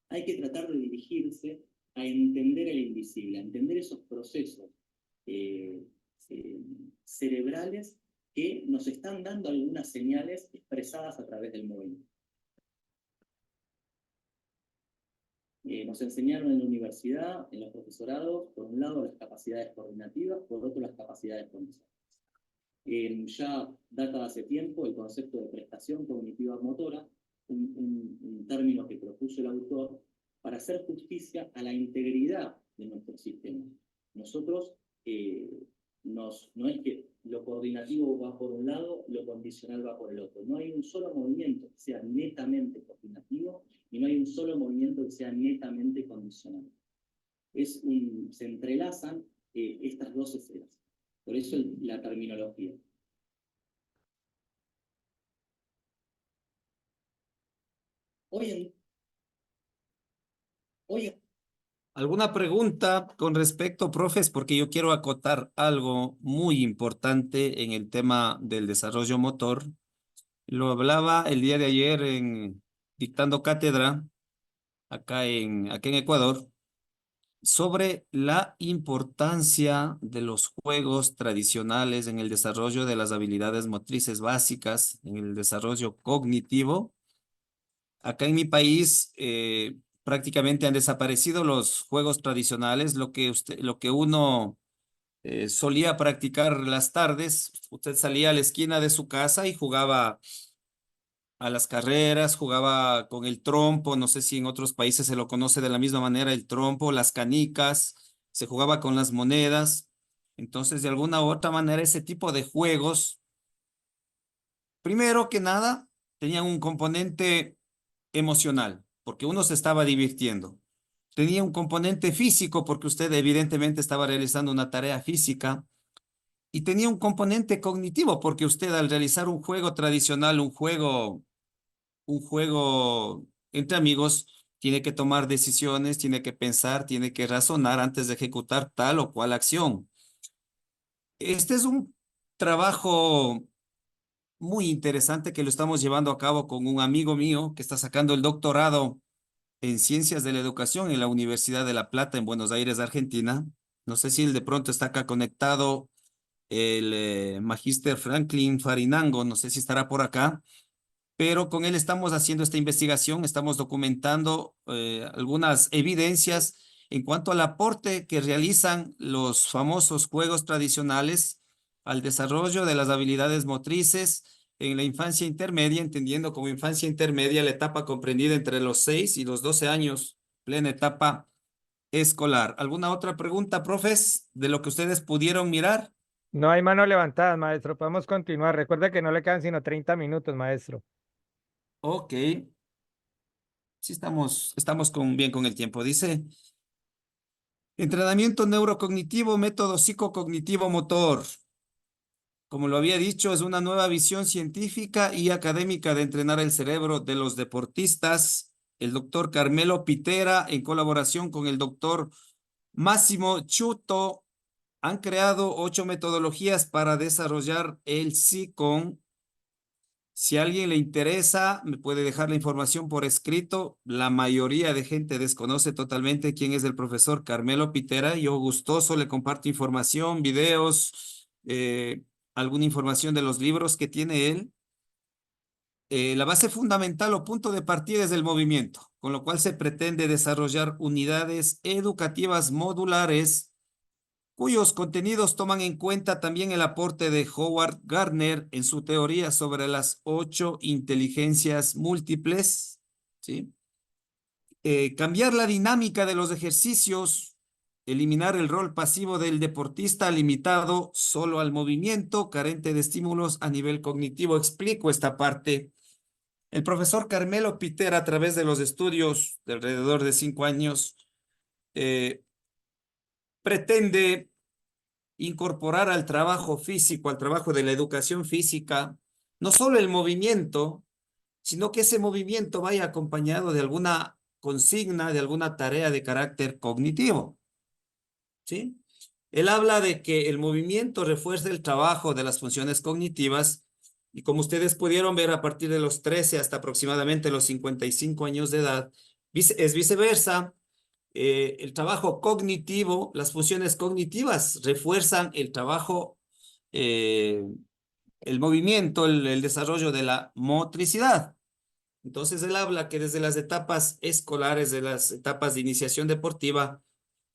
hay que tratar de dirigirse a entender el invisible, a entender esos procesos cerebrales que nos están dando algunas señales expresadas a través del movimiento. Nos enseñaron en la universidad, en los profesorados, por un lado las capacidades coordinativas, por otro las capacidades condicionales. Ya data hace tiempo el concepto de prestación cognitiva motora, un término que propuso el autor para hacer justicia a la integridad de nuestro sistema. Nosotros no es que lo coordinativo va por un lado, lo condicional va por el otro. No hay un solo movimiento que sea netamente coordinativo y no hay un solo movimiento que sea netamente condicional. Se entrelazan estas dos esferas. Por eso la terminología.
¿Alguna pregunta con respecto, profes? Porque yo quiero acotar algo muy importante en el tema del desarrollo motor. Lo hablaba el día de ayer dictando cátedra acá en Ecuador sobre la importancia de los juegos tradicionales en el desarrollo de las habilidades motrices básicas, en el desarrollo cognitivo. Acá en mi país prácticamente han desaparecido los juegos tradicionales, lo que uno solía practicar las tardes. Usted salía a la esquina de su casa y jugaba a las carreras, jugaba con el trompo, no sé si en otros países se lo conoce de la misma manera, el trompo, las canicas, se jugaba con las monedas. Entonces, de alguna u otra manera, ese tipo de juegos, primero que nada, tenían un componente emocional, porque uno se estaba divirtiendo. Tenía un componente físico, porque usted evidentemente estaba realizando una tarea física. Y tenía un componente cognitivo, porque usted al realizar un juego tradicional, un juego entre amigos, tiene que tomar decisiones, tiene que pensar, tiene que razonar antes de ejecutar tal o cual acción. Este es un trabajo muy interesante que lo estamos llevando a cabo con un amigo mío que está sacando el doctorado en Ciencias de la Educación en la Universidad de La Plata en Buenos Aires, Argentina. No sé si él de pronto está acá conectado, el magíster Franklin Farinango, no sé si estará por acá, pero con él estamos haciendo esta investigación, estamos documentando algunas evidencias en cuanto al aporte que realizan los famosos juegos tradicionales al desarrollo de las habilidades motrices en la infancia intermedia, entendiendo como infancia intermedia la etapa comprendida entre los 6 y los 12 años, plena etapa escolar. ¿Alguna otra pregunta, profes, de lo que ustedes pudieron mirar?
No hay manos levantadas, maestro. Podemos continuar. Recuerda que no le quedan sino 30 minutos, maestro.
Ok. Sí, estamos bien con el tiempo. Dice, entrenamiento neurocognitivo, método psicocognitivo motor. Como lo había dicho, es una nueva visión científica y académica de entrenar el cerebro de los deportistas. El doctor Carmelo Pitera, en colaboración con el doctor Máximo Chuto, han creado 8 metodologías para desarrollar el SICON. Si a alguien le interesa, me puede dejar la información por escrito. La mayoría de gente desconoce totalmente quién es el profesor Carmelo Pitera. Yo gustoso le comparto información, videos, alguna información de los libros que tiene él. La base fundamental o punto de partida es el movimiento, con lo cual se pretende desarrollar unidades educativas modulares cuyos contenidos toman en cuenta también el aporte de Howard Gardner en su teoría sobre las 8 inteligencias múltiples, ¿sí? Cambiar la dinámica de los ejercicios, eliminar el rol pasivo del deportista limitado solo al movimiento, carente de estímulos a nivel cognitivo. Explico esta parte. El profesor Carmelo Pitera, a través de los estudios de alrededor de 5 años, pretende incorporar al trabajo físico, al trabajo de la educación física, no solo el movimiento, sino que ese movimiento vaya acompañado de alguna consigna, de alguna tarea de carácter cognitivo, ¿sí? Él habla de que el movimiento refuerza el trabajo de las funciones cognitivas y como ustedes pudieron ver a partir de los 13 hasta aproximadamente los 55 años de edad, es viceversa. El trabajo cognitivo, las funciones cognitivas refuerzan el trabajo, el movimiento, el desarrollo de la motricidad. Entonces él habla que desde las etapas escolares, de las etapas de iniciación deportiva,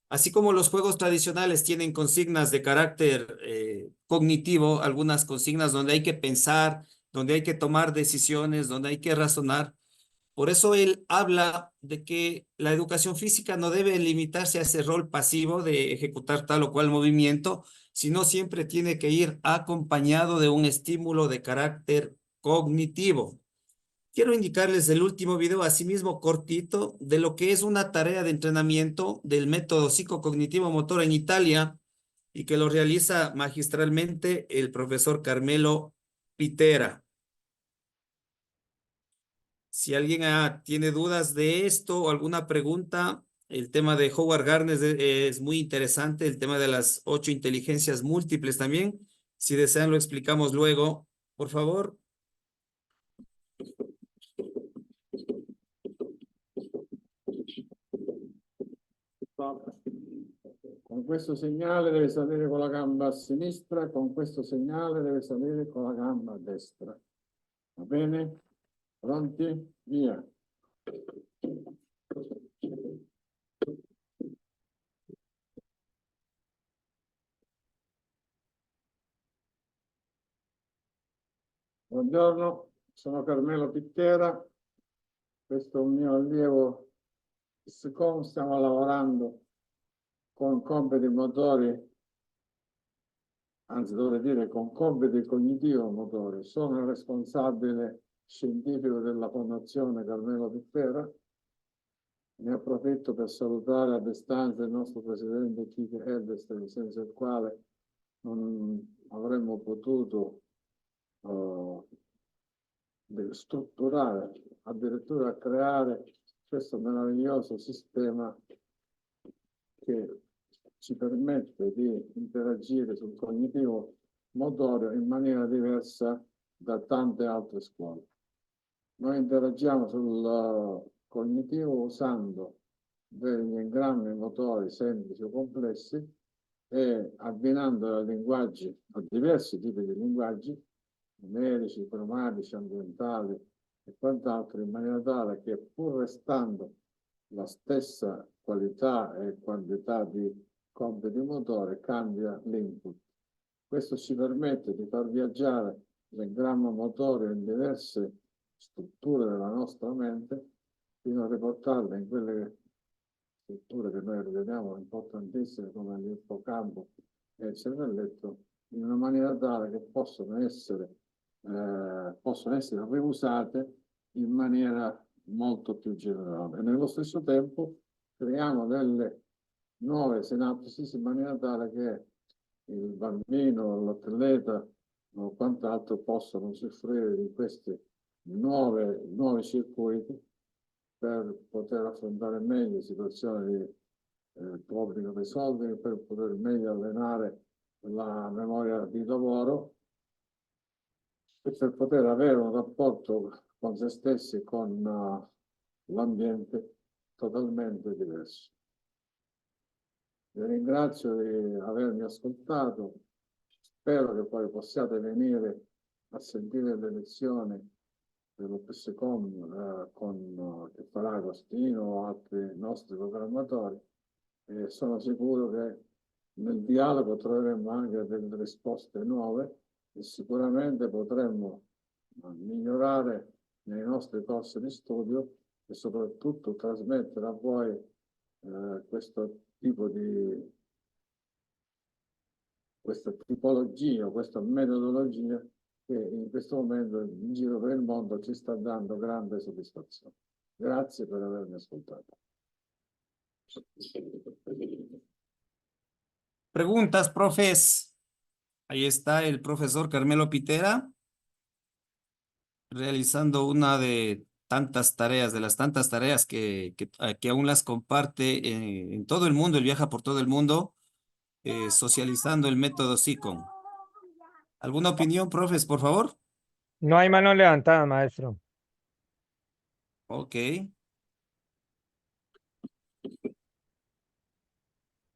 así como los juegos tradicionales tienen consignas de carácter cognitivo, algunas consignas donde hay que pensar, donde hay que tomar decisiones, donde hay que razonar. Por eso él habla de que la educación física no debe limitarse a ese rol pasivo de ejecutar tal o cual movimiento, sino siempre tiene que ir acompañado de un estímulo de carácter cognitivo. Quiero indicarles el último video, asimismo cortito, de lo que es una tarea de entrenamiento del método psicocognitivo motor en Italia y que lo realiza magistralmente el profesor Carmelo Pitera. Si alguien tiene dudas de esto o alguna pregunta, el tema de Howard Gardner es muy interesante, el tema de las 8 inteligencias múltiples también. Si desean, lo explicamos luego. Por favor.
Con questo segnale deve salire con la gamba a sinistra, con questo segnale deve salire con la gamba a destra. Va bene? Pronti? Via. Buongiorno, sono Carmelo Pitera, questo è un mio allievo SICOM, stiamo lavorando con compiti motori, anzi dovrei dire con compiti cognitivo-motori. Sono il responsabile scientifico della Fondazione Carmelo Pitera. Ne approfitto per salutare a distanza il nostro presidente Kike Erbest, senza il quale non avremmo potuto strutturare, addirittura creare questo meraviglioso sistema che ci permette di interagire sul cognitivo motorio in maniera diversa da tante altre scuole. Noi interagiamo sul cognitivo usando degli engrammi motori semplici o complessi e abbinando a linguaggi, a diversi tipi di linguaggi, numerici, cromatici, ambientali e quant'altro, in maniera tale che pur restando la stessa qualità e quantità di compiti motore cambia l'input. Questo ci permette di far viaggiare l'engrammo motorio in diverse strutture della nostra mente fino a riportarle in quelle strutture che noi riteniamo importantissime come l'ippocampo e il cervelletto, in una maniera tale che possono essere riusate in maniera molto più generale. E nello stesso tempo creiamo delle nuove sinapsi in maniera tale che il bambino, l'atleta o quant'altro possano usufruire di questi nuovi circuiti per poter affrontare meglio situazioni di obbligo dei soldi, per poter meglio allenare la memoria di lavoro e per poter avere un rapporto con se stessi e con l'ambiente totalmente diverso. Vi ringrazio di avermi ascoltato, spero che poi possiate venire a sentire le lezioni dello PSCOM che farà Agostino o altri nostri programmatori, e sono sicuro che nel dialogo troveremo anche delle risposte nuove e sicuramente potremmo migliorare nei nostri corsi di studio e soprattutto trasmettere a voi questo tipo di questa tipologia, questa metodologia che in questo momento in giro per il mondo ci sta dando grande soddisfazione. Grazie per avermi ascoltato.
Preguntas, profes. Ahí está el profesor Carmelo Pitera realizando una de tantas tareas, de las tantas tareas que aún las comparte en todo el mundo, él viaja por todo el mundo socializando el método SICOM. ¿Alguna opinión, profes, por favor?
No hay manos levantadas, maestro.
Ok.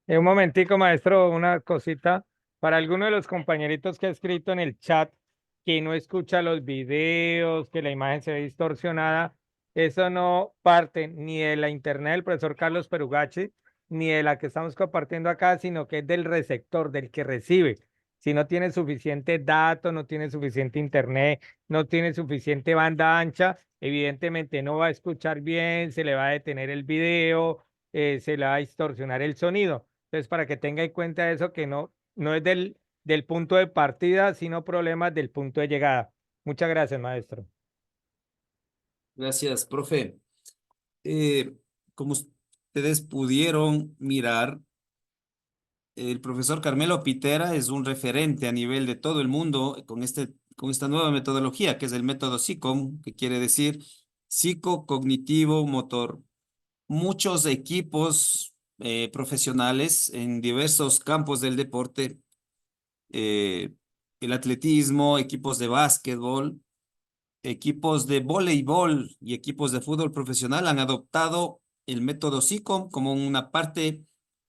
Un momentico, maestro, una cosita. Para alguno de los compañeritos que ha escrito en el chat que no escucha los videos, que la imagen se ve distorsionada, eso no parte ni de la internet del profesor Carlos Perugachi, ni de la que estamos compartiendo acá, sino que es del receptor, del que recibe. Si no tiene suficiente datos, no tiene suficiente internet, no tiene suficiente banda ancha, evidentemente no va a escuchar bien, se le va a detener el video, se le va a distorsionar el sonido. Entonces, para que tenga en cuenta eso, que no es del punto de partida, sino problemas del punto de llegada. Muchas gracias, maestro.
Gracias, profe. Como ustedes pudieron mirar, el profesor Carmelo Pitera es un referente a nivel de todo el mundo con esta nueva metodología, que es el método SICOM, que quiere decir psicocognitivo motor. Muchos equipos profesionales en diversos campos del deporte, el atletismo, equipos de básquetbol, equipos de voleibol y equipos de fútbol profesional han adoptado el método SICOM como una parte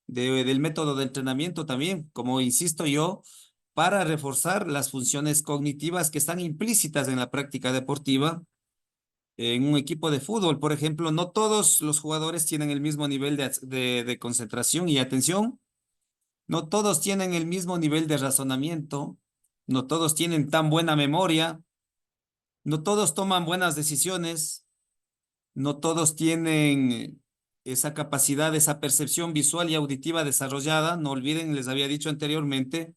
del método de entrenamiento también, como insisto yo, para reforzar las funciones cognitivas que están implícitas en la práctica deportiva. En un equipo de fútbol, por ejemplo, no todos los jugadores tienen el mismo nivel de concentración y atención, no todos tienen el mismo nivel de razonamiento, no todos tienen tan buena memoria, no todos toman buenas decisiones, no todos tienen esa capacidad, esa percepción visual y auditiva desarrollada. No olviden, les había dicho anteriormente,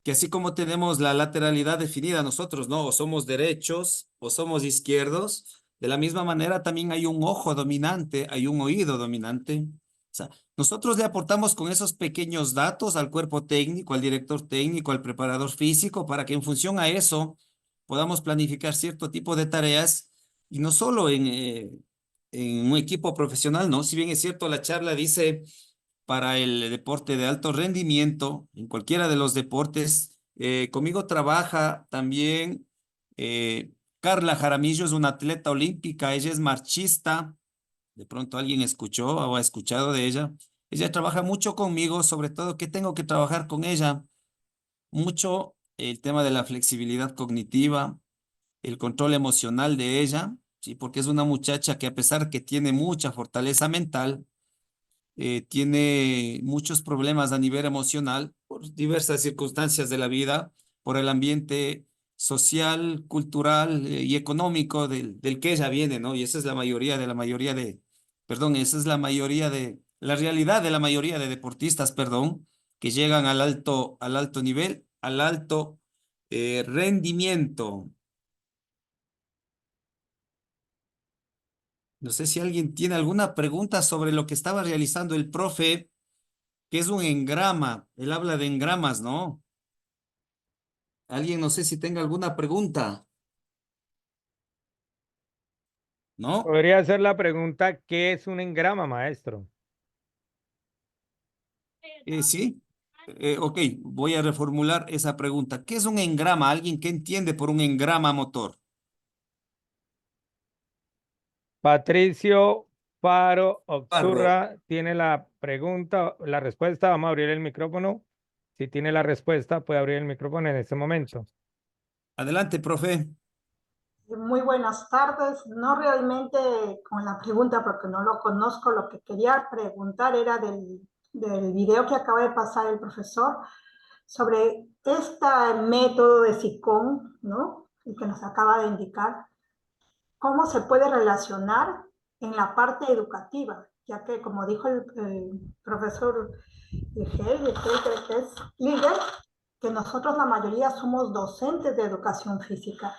que así como tenemos la lateralidad definida nosotros, ¿no? O somos derechos o somos izquierdos, de la misma manera también hay un ojo dominante, hay un oído dominante. O sea, nosotros le aportamos con esos pequeños datos al cuerpo técnico, al director técnico, al preparador físico, para que en función a eso podamos planificar cierto tipo de tareas y no solo en un equipo profesional, ¿no? Si bien es cierto, la charla dice para el deporte de alto rendimiento, en cualquiera de los deportes. Conmigo trabaja también Carla Jaramillo, es una atleta olímpica, ella es marchista, de pronto alguien escuchó o ha escuchado de ella. Ella trabaja mucho conmigo, sobre todo que tengo que trabajar con ella mucho el tema de la flexibilidad cognitiva, el control emocional de ella, ¿sí? Porque es una muchacha que a pesar que tiene mucha fortaleza mental, tiene muchos problemas a nivel emocional por diversas circunstancias de la vida, por el ambiente social, cultural y económico del que ella viene, ¿no? Y esa es la mayoría perdón, esa es la realidad de la mayoría de deportistas, perdón, que llegan al alto nivel, al alto rendimiento. No sé si alguien tiene alguna pregunta sobre lo que estaba realizando el profe, que es un engrama. Él habla de engramas, ¿no? Alguien, no sé si tenga alguna pregunta. ¿No?
Podría hacer la pregunta, ¿qué es un engrama, maestro?
Sí. Ok, voy a reformular esa pregunta. ¿Qué es un engrama? ¿Alguien que entiende por un engrama motor?
Patricio Faro
Parro,
Obsurra tiene la pregunta, la respuesta. Vamos a abrir el micrófono. Si tiene la respuesta, puede abrir el micrófono en este momento.
adelante, profe.
Muy buenas tardes. No realmente con la pregunta porque no lo conozco. Lo que quería preguntar era del video que acaba de pasar el profesor sobre este método de SICOM, ¿no? El que nos acaba de indicar. ¿Cómo se puede relacionar en la parte educativa? Ya que, como dijo el profesor Miguel, que es líder, que nosotros la mayoría somos docentes de educación física.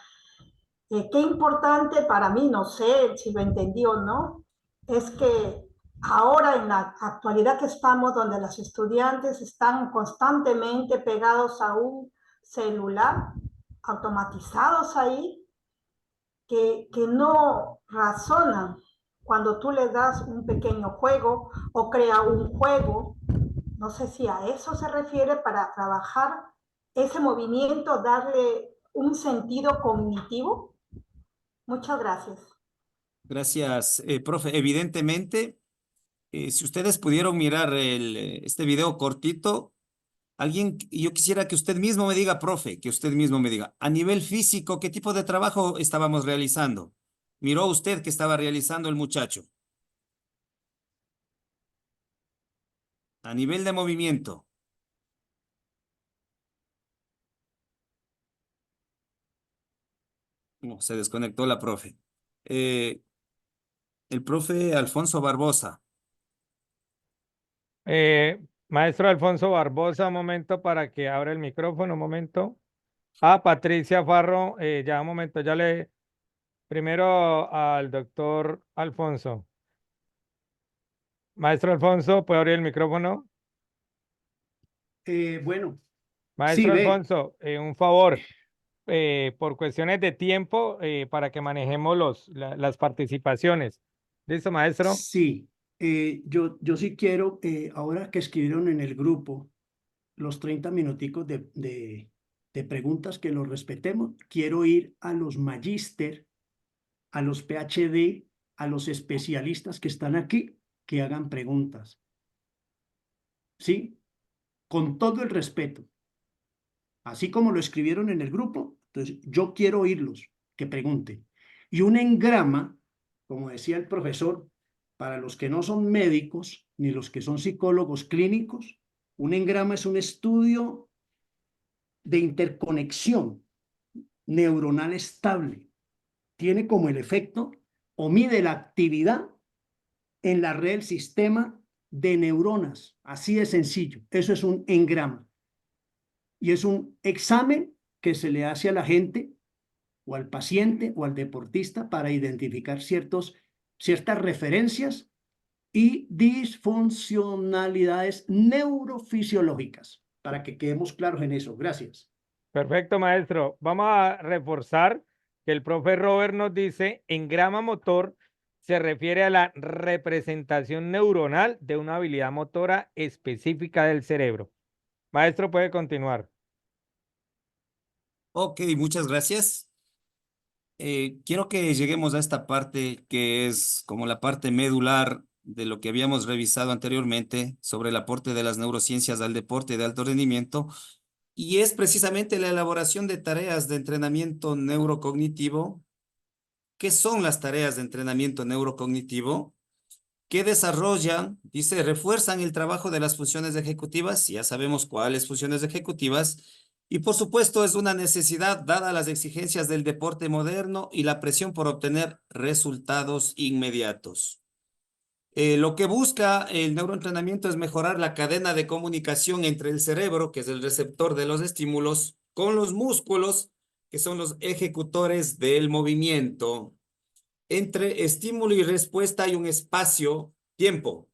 Qué importante para mí, no sé si lo entendí o no, es que ahora en la actualidad que estamos, donde los estudiantes están constantemente pegados a un celular, automatizados ahí, que no razonan cuando tú les das un pequeño juego o crea un juego. No sé si a eso se refiere para trabajar ese movimiento, darle un sentido cognitivo. Muchas gracias.
Gracias, profe. Evidentemente, si ustedes pudieron mirar este video cortito, yo quisiera que usted mismo me diga, profe, que usted mismo me diga, a nivel físico, ¿qué tipo de trabajo estábamos realizando? ¿Miró usted que estaba realizando el muchacho? A nivel de movimiento. No, se desconectó la profe. Eh, el profe Alfonso Barbosa.
Maestro Alfonso Barbosa, un momento para que abra el micrófono, un momento. Patricia Farro, ya un momento, primero al doctor Alfonso. Maestro Alfonso, ¿puede abrir el micrófono?
Bueno, sí,
Maestro
ve.
Alfonso, un favor, por cuestiones de tiempo, para que manejemos las participaciones. ¿Listo, maestro?
Sí, yo sí quiero, ahora que escribieron en el grupo los 30 minuticos de preguntas, que los respetemos, quiero ir a los magíster, a los PhD, a los especialistas que están aquí, que hagan preguntas. ¿Sí? Con todo el respeto. Así como lo escribieron en el grupo, entonces yo quiero oírlos, que pregunten. Y un engrama, como decía el profesor, para los que no son médicos ni los que son psicólogos clínicos, un engrama es un estudio de interconexión neuronal estable. Tiene como el efecto o mide la actividad en la red del sistema de neuronas. Así de sencillo. Eso es un engrama. Y es un examen que se le hace a la gente o al paciente o al deportista para identificar ciertas referencias y disfuncionalidades neurofisiológicas, para que quedemos claros en eso. Gracias.
Perfecto, maestro. Vamos a reforzar que el profe Robert nos dice, engrama motor se refiere a la representación neuronal de una habilidad motora específica del cerebro. Maestro, puede continuar.
Ok, muchas gracias. Quiero que lleguemos a esta parte que es como la parte medular de lo que habíamos revisado anteriormente sobre el aporte de las neurociencias al deporte de alto rendimiento, y es precisamente la elaboración de tareas de entrenamiento neurocognitivo. ¿Qué son las tareas de entrenamiento neurocognitivo? Que desarrollan, dice, refuerzan el trabajo de las funciones ejecutivas, ya sabemos cuáles funciones ejecutivas, y por supuesto es una necesidad dada las exigencias del deporte moderno y la presión por obtener resultados inmediatos. Lo que busca el neuroentrenamiento es mejorar la cadena de comunicación entre el cerebro, que es el receptor de los estímulos, con los músculos, que son los ejecutores del movimiento. Entre estímulo y respuesta hay un espacio, tiempo.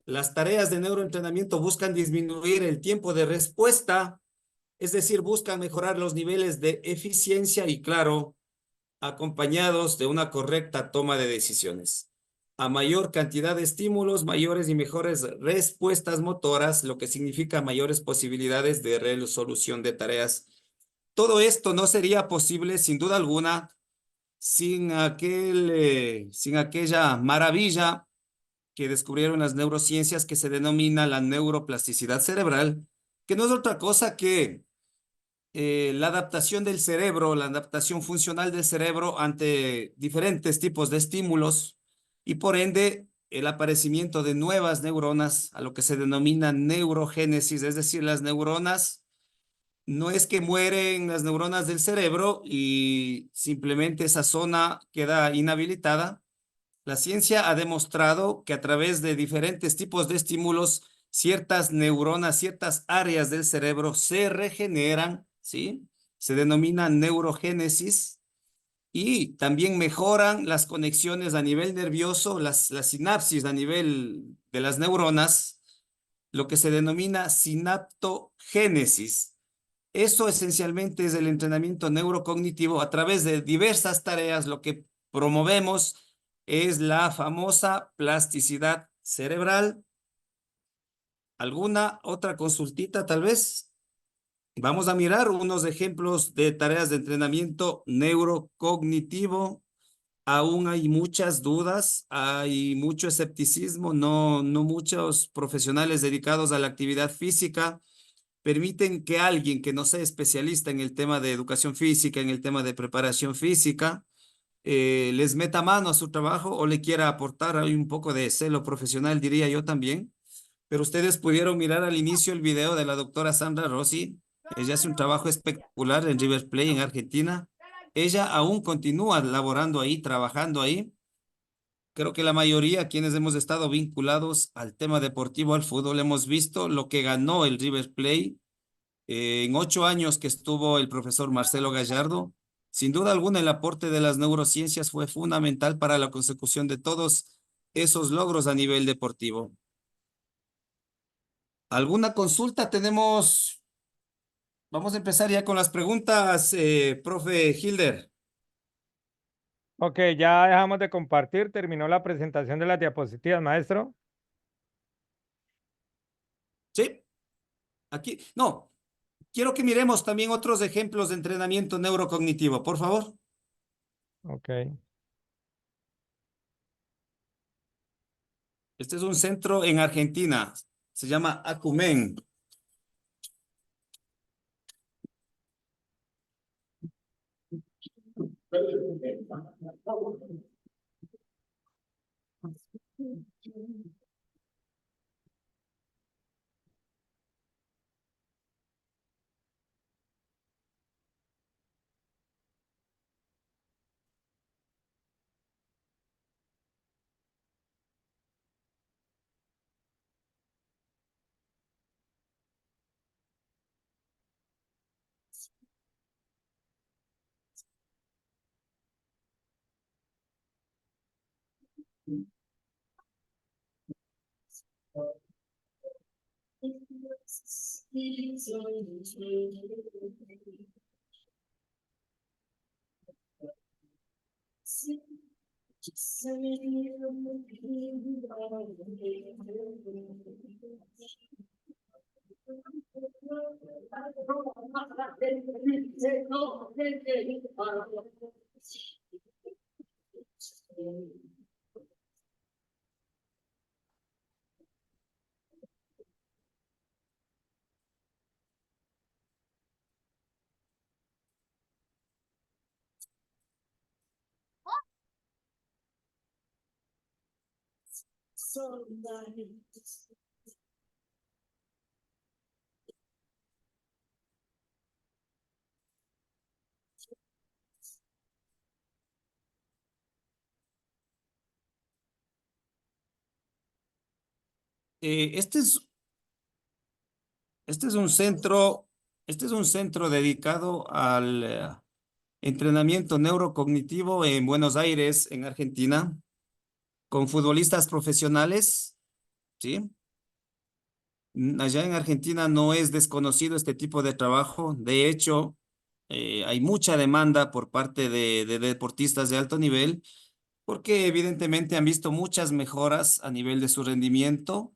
Las tareas de neuroentrenamiento buscan disminuir el tiempo de respuesta, es decir, buscan mejorar los niveles de eficiencia y, claro, acompañados de una correcta toma de decisiones. A mayor cantidad de estímulos, mayores y mejores respuestas motoras, lo que significa mayores posibilidades de resolución de tareas. Todo esto no sería posible, sin duda alguna, sin aquella maravilla que descubrieron las neurociencias que se denomina la neuroplasticidad cerebral, que no es otra cosa que la adaptación del cerebro, la adaptación funcional del cerebro ante diferentes tipos de estímulos y por ende el aparecimiento de nuevas neuronas, a lo que se denomina neurogénesis, es decir, las neuronas, no es que mueren las neuronas del cerebro y simplemente esa zona queda inhabilitada. La ciencia ha demostrado que a través de diferentes tipos de estímulos, ciertas neuronas, ciertas áreas del cerebro se regeneran, ¿sí? Se denomina neurogénesis y también mejoran las conexiones a nivel nervioso, las sinapsis a nivel de las neuronas, lo que se denomina sinaptogénesis. Eso esencialmente es el entrenamiento neurocognitivo a través de diversas tareas. Lo que promovemos es la famosa plasticidad cerebral. ¿Alguna otra consultita tal vez? Vamos a mirar unos ejemplos de tareas de entrenamiento neurocognitivo. Aún hay muchas dudas, hay mucho escepticismo, no muchos profesionales dedicados a la actividad física permiten que alguien que no sea especialista en el tema de educación física, en el tema de preparación física, les meta mano a su trabajo o le quiera aportar ahí un poco de celo profesional, diría yo también. Pero ustedes pudieron mirar al inicio el video de la doctora Sandra Rossi. Ella hace un trabajo espectacular en River Plate, en Argentina. Ella aún continúa laborando ahí, trabajando ahí. Creo que la mayoría, quienes hemos estado vinculados al tema deportivo, al fútbol, hemos visto lo que ganó el River Plate en 8 años que estuvo el profesor Marcelo Gallardo. Sin duda alguna, el aporte de las neurociencias fue fundamental para la consecución de todos esos logros a nivel deportivo. ¿Alguna consulta tenemos? Vamos a empezar ya con las preguntas, profe Hilder.
Ok, ya dejamos de compartir. Terminó la presentación de las diapositivas, maestro.
Sí, aquí, no. Quiero que miremos también otros ejemplos de entrenamiento neurocognitivo, por favor.
Ok.
Este es un centro en Argentina. Se llama Acumen. Este es un centro dedicado entrenamiento neurocognitivo en Buenos Aires, en Argentina, con futbolistas profesionales, ¿sí? Allá en Argentina no es desconocido este tipo de trabajo. De hecho, hay mucha demanda por parte de deportistas de alto nivel, porque evidentemente han visto muchas mejoras a nivel de su rendimiento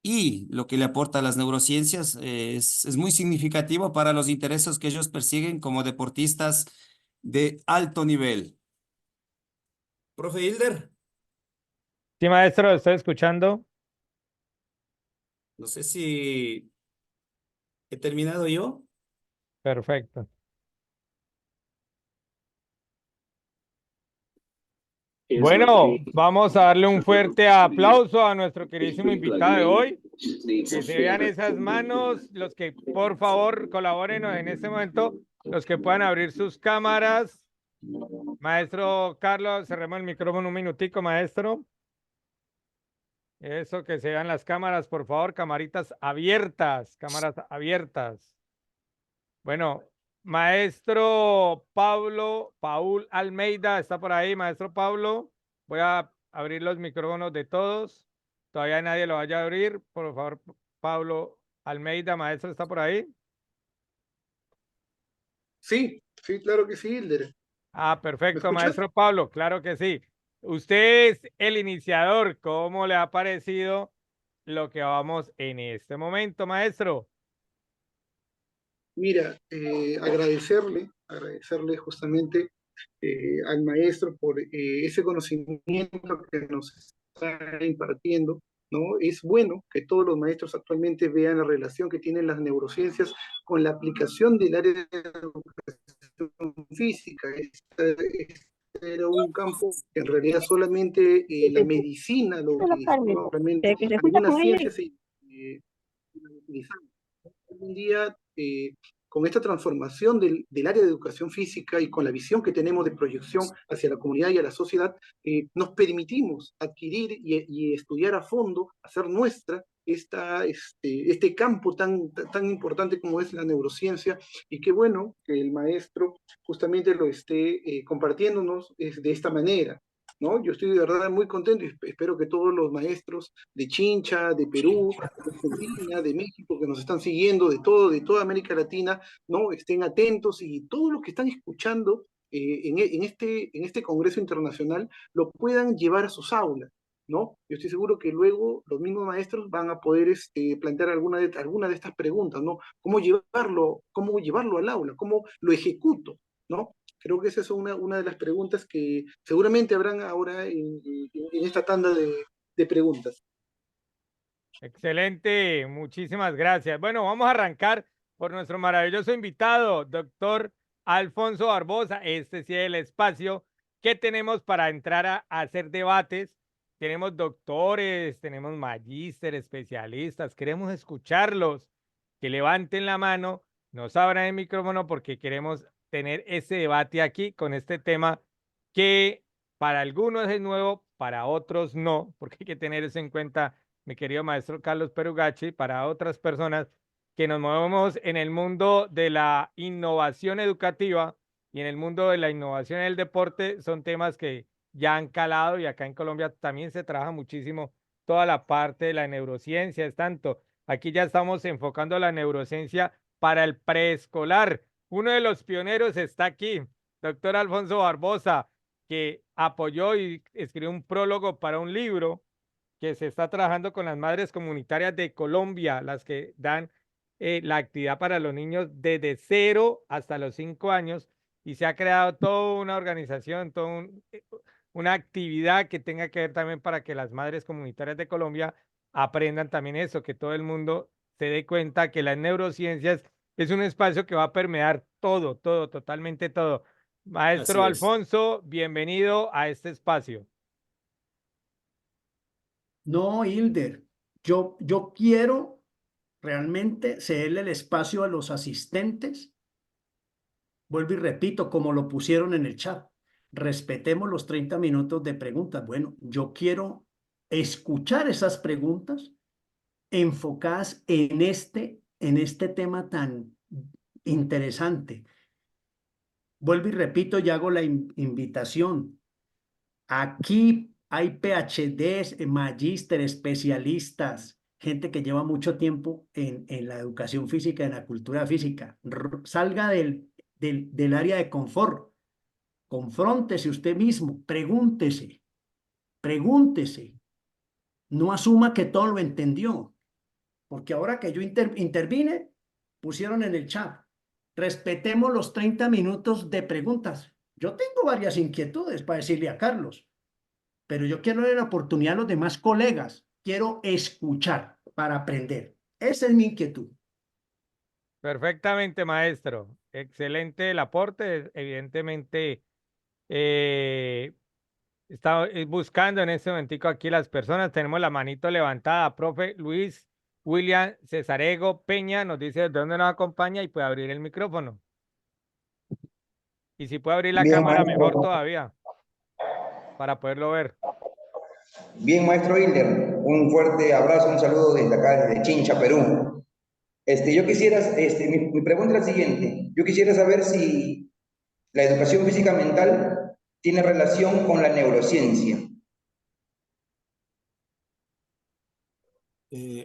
y lo que le aporta a las neurociencias es muy significativo para los intereses que ellos persiguen como deportistas de alto nivel. Profe Hilder,
Sí, maestro, estoy escuchando.
no sé si he terminado yo.
Perfecto. Bueno, vamos a darle un fuerte aplauso a nuestro queridísimo invitado de hoy. Que se vean esas manos, los que por favor colaboren en este momento, los que puedan abrir sus cámaras. Maestro Carlos, cerremos el micrófono un minutico, maestro. Eso, que se vean las cámaras, por favor, camaritas abiertas, cámaras abiertas. Bueno, maestro Paul Almeida, ¿está por ahí, maestro Pablo? Voy a abrir los micrófonos de todos. Todavía nadie lo vaya a abrir. Por favor, Pablo Almeida, maestro, ¿está por ahí?
Sí, sí, claro que sí, Hilder.
Ah,
¿Me
perfecto,
escuchas?
maestro Pablo, claro que sí. Usted es el iniciador. ¿Cómo le ha parecido lo que vamos en este momento, maestro?
Mira, agradecerle justamente al maestro por ese conocimiento que nos está impartiendo, ¿no? Es bueno que todos los maestros actualmente vean la relación que tienen las neurociencias con la aplicación del área de educación física. Este era un campo que en realidad solamente la medicina lo utilizaba, realmente algunas ciencias se utilizaban. Hoy en día, con esta transformación del área de educación física y con la visión que tenemos de proyección hacia la comunidad y a la sociedad, nos permitimos adquirir y estudiar a fondo, hacer nuestra este campo tan importante como es la neurociencia, y qué bueno que el maestro justamente lo esté compartiéndonos de esta manera, ¿no? Yo estoy de verdad muy contento y espero que todos los maestros de Chincha, de Perú, de Argentina, de México, que nos están siguiendo, de toda América Latina, ¿no? Estén atentos, y todos los que están escuchando en este Congreso Internacional lo puedan llevar a sus aulas, ¿no? Yo estoy seguro que luego los mismos maestros van a poder plantear alguna de estas preguntas, ¿no? ¿Cómo llevarlo al aula? ¿Cómo lo ejecuto? ¿No? Creo que esa es una de las preguntas que seguramente habrán ahora en esta tanda de preguntas.
Excelente, muchísimas gracias. Bueno, vamos a arrancar por nuestro maravilloso invitado, doctor Alfonso Barbosa. Este sí es el espacio que tenemos para entrar a hacer debates. Tenemos doctores, tenemos magíster, especialistas, queremos escucharlos, que levanten la mano, nos abran el micrófono porque queremos tener ese debate aquí con este tema que para algunos es nuevo, para otros no, porque hay que tener eso en cuenta, mi querido maestro Carlos Perugachi, para otras personas que nos movemos en el mundo de la innovación educativa y en el mundo de la innovación en el deporte, son temas que ya han calado, y acá en Colombia también se trabaja muchísimo toda la parte de la neurociencia. Es tanto, aquí ya estamos enfocando la neurociencia para el preescolar. Uno de los pioneros está aquí, doctor Alfonso Barbosa, que apoyó y escribió un prólogo para un libro que se está trabajando con las madres comunitarias de Colombia, las que dan la actividad para los niños desde 0 hasta los 5 años, y se ha creado toda una organización, una actividad que tenga que ver también para que las madres comunitarias de Colombia aprendan también eso, que todo el mundo se dé cuenta que las neurociencias es un espacio que va a permear todo, todo, totalmente todo. Maestro
Así es.
Alfonso, bienvenido a este espacio.
No, Hilder, yo quiero realmente cederle el espacio a los asistentes. Vuelvo y repito, como lo pusieron en el chat, respetemos los 30 minutos de preguntas. Bueno, yo quiero escuchar esas preguntas enfocadas en este tema tan interesante. vuelvo y repito y hago la invitación. Aquí hay PhDs, magíster, especialistas, gente que lleva mucho tiempo en la educación física, en la cultura física. Salga del área de confort, confróntese usted mismo, pregúntese, pregúntese. No asuma que todo lo entendió, porque ahora que yo intervine, pusieron en el chat, respetemos los 30 minutos de preguntas. Yo tengo varias inquietudes para decirle a Carlos, pero yo quiero dar la oportunidad a los demás colegas. Quiero escuchar para aprender. Esa es mi inquietud.
Perfectamente, maestro. Excelente el aporte. Evidentemente, está buscando en este momentico aquí las personas. Tenemos la manito levantada. Profe Luis William Cesarego Peña nos dice de dónde nos acompaña y puede abrir el micrófono. Y si puede abrir la cámara, mejor todavía, para poderlo ver.
Bien, maestro Hilder, un fuerte abrazo, un saludo desde acá, desde Chincha, Perú. Yo quisiera, mi pregunta es la siguiente. Yo quisiera saber si la educación física mental tiene relación con la neurociencia.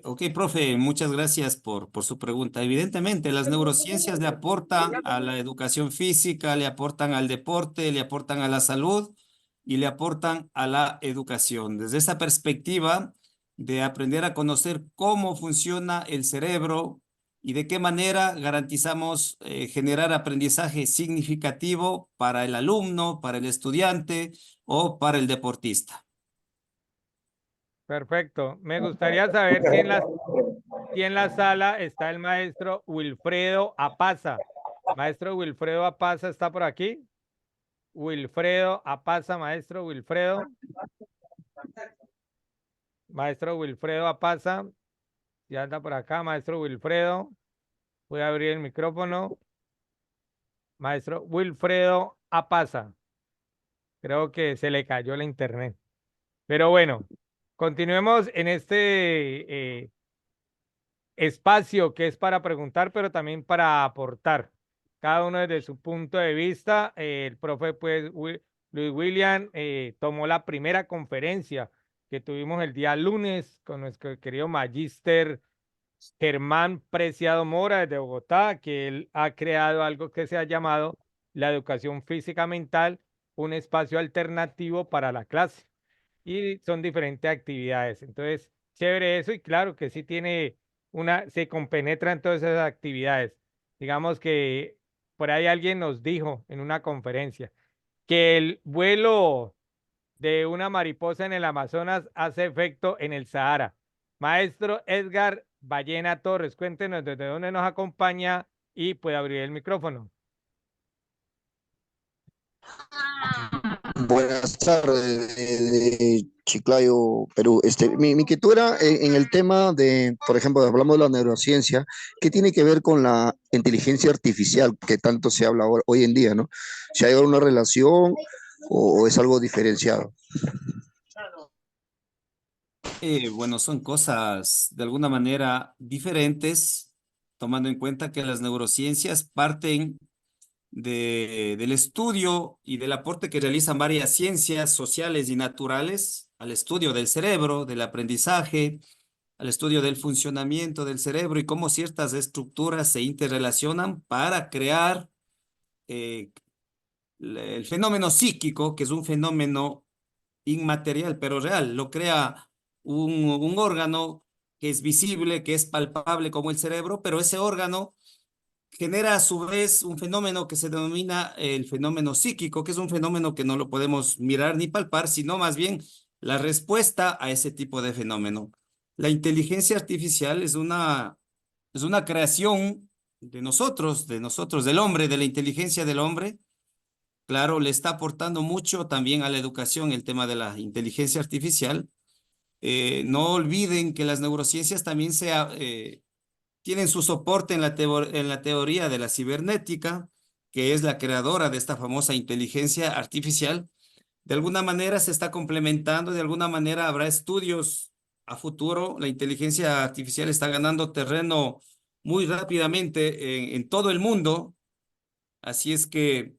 Ok, profe, muchas gracias por su pregunta. Evidentemente, las neurociencias le aportan a la educación física, le aportan al deporte, le aportan a la salud y le aportan a la educación. Desde esa perspectiva de aprender a conocer cómo funciona el cerebro y de qué manera garantizamos generar aprendizaje significativo para el alumno, para el estudiante o para el deportista.
Perfecto. Me gustaría saber si en la sala está el maestro Wilfredo Apaza. Maestro Wilfredo Apaza, ¿está por aquí? Wilfredo Apaza, maestro Wilfredo. Maestro Wilfredo Apaza, ya anda por acá, maestro Wilfredo. Voy a abrir el micrófono. Maestro Wilfredo Apaza. Creo que se le cayó la internet. Pero bueno, continuemos en este espacio que es para preguntar, pero también para aportar. Cada uno desde su punto de vista. El profe, pues, Luis William, tomó la primera conferencia que tuvimos el día lunes con nuestro querido magíster Germán Preciado Mora desde Bogotá, que él ha creado algo que se ha llamado la educación física mental, un espacio alternativo para la clase. Y son diferentes actividades. Entonces, chévere eso y claro que sí tiene se compenetra en todas esas actividades. Digamos que por ahí alguien nos dijo en una conferencia que el vuelo de una mariposa en el Amazonas hace efecto en el Sahara. Maestro Edgar Ballena Torres, cuéntenos desde dónde nos acompaña y puede abrir el micrófono.
Buenas tardes, de Chiclayo, Perú. Mi inquietud era en el tema de, por ejemplo, hablamos de la neurociencia, ¿qué tiene que ver con la inteligencia artificial que tanto se habla hoy en día, ¿no? ¿Si hay alguna relación o es algo diferenciado?
Bueno, son cosas de alguna manera diferentes, tomando en cuenta que las neurociencias parten del estudio y del aporte que realizan varias ciencias sociales y naturales al estudio del cerebro, del aprendizaje, al estudio del funcionamiento del cerebro y cómo ciertas estructuras se interrelacionan para crear el fenómeno psíquico, que es un fenómeno inmaterial, pero real. Lo crea un órgano que es visible, que es palpable como el cerebro, pero ese órgano genera a su vez un fenómeno que se denomina el fenómeno psíquico, que es un fenómeno que no lo podemos mirar ni palpar, sino más bien la respuesta a ese tipo de fenómeno. La inteligencia artificial es una creación de nosotros, del hombre, de la inteligencia del hombre. Claro, le está aportando mucho también a la educación el tema de la inteligencia artificial. No olviden que las neurociencias también tienen su soporte en la teoría de la cibernética, que es la creadora de esta famosa inteligencia artificial. De alguna manera se está complementando, de alguna manera habrá estudios a futuro. La inteligencia artificial está ganando terreno muy rápidamente en todo el mundo. Así es que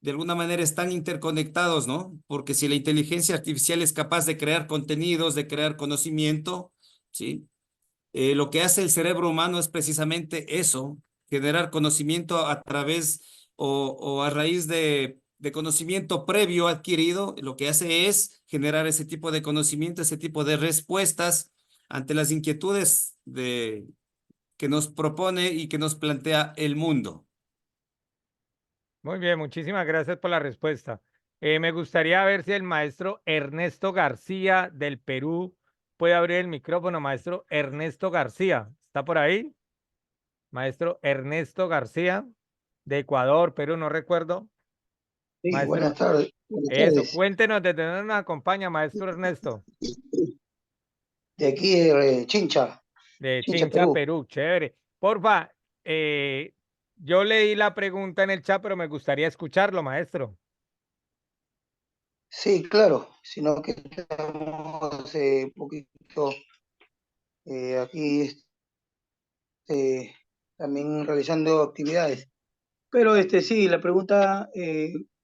de alguna manera están interconectados, ¿no? Porque si la inteligencia artificial es capaz de crear contenidos, de crear conocimiento, ¿sí? Lo que hace el cerebro humano es precisamente eso, generar conocimiento a través o a raíz de conocimiento previo adquirido. Lo que hace es generar ese tipo de conocimiento, ese tipo de respuestas ante las inquietudes que nos propone y que nos plantea el mundo.
Muy bien, muchísimas gracias por la respuesta. Me gustaría ver si el maestro Ernesto García del Perú puede abrir el micrófono. Maestro Ernesto García, ¿está por ahí? Maestro Ernesto García de Ecuador, Perú, no recuerdo.
Sí,
Maestro,
buenas tardes.
eso, cuéntenos desde dónde nos acompaña, maestro Ernesto.
De aquí de Chincha,
De
Chincha,
Chincha,
Perú.
Perú, chévere. Porfa, yo leí la pregunta en el chat, pero me gustaría escucharlo, maestro.
Sí, claro, sino que estamos un poquito aquí también realizando actividades. Pero sí, la pregunta,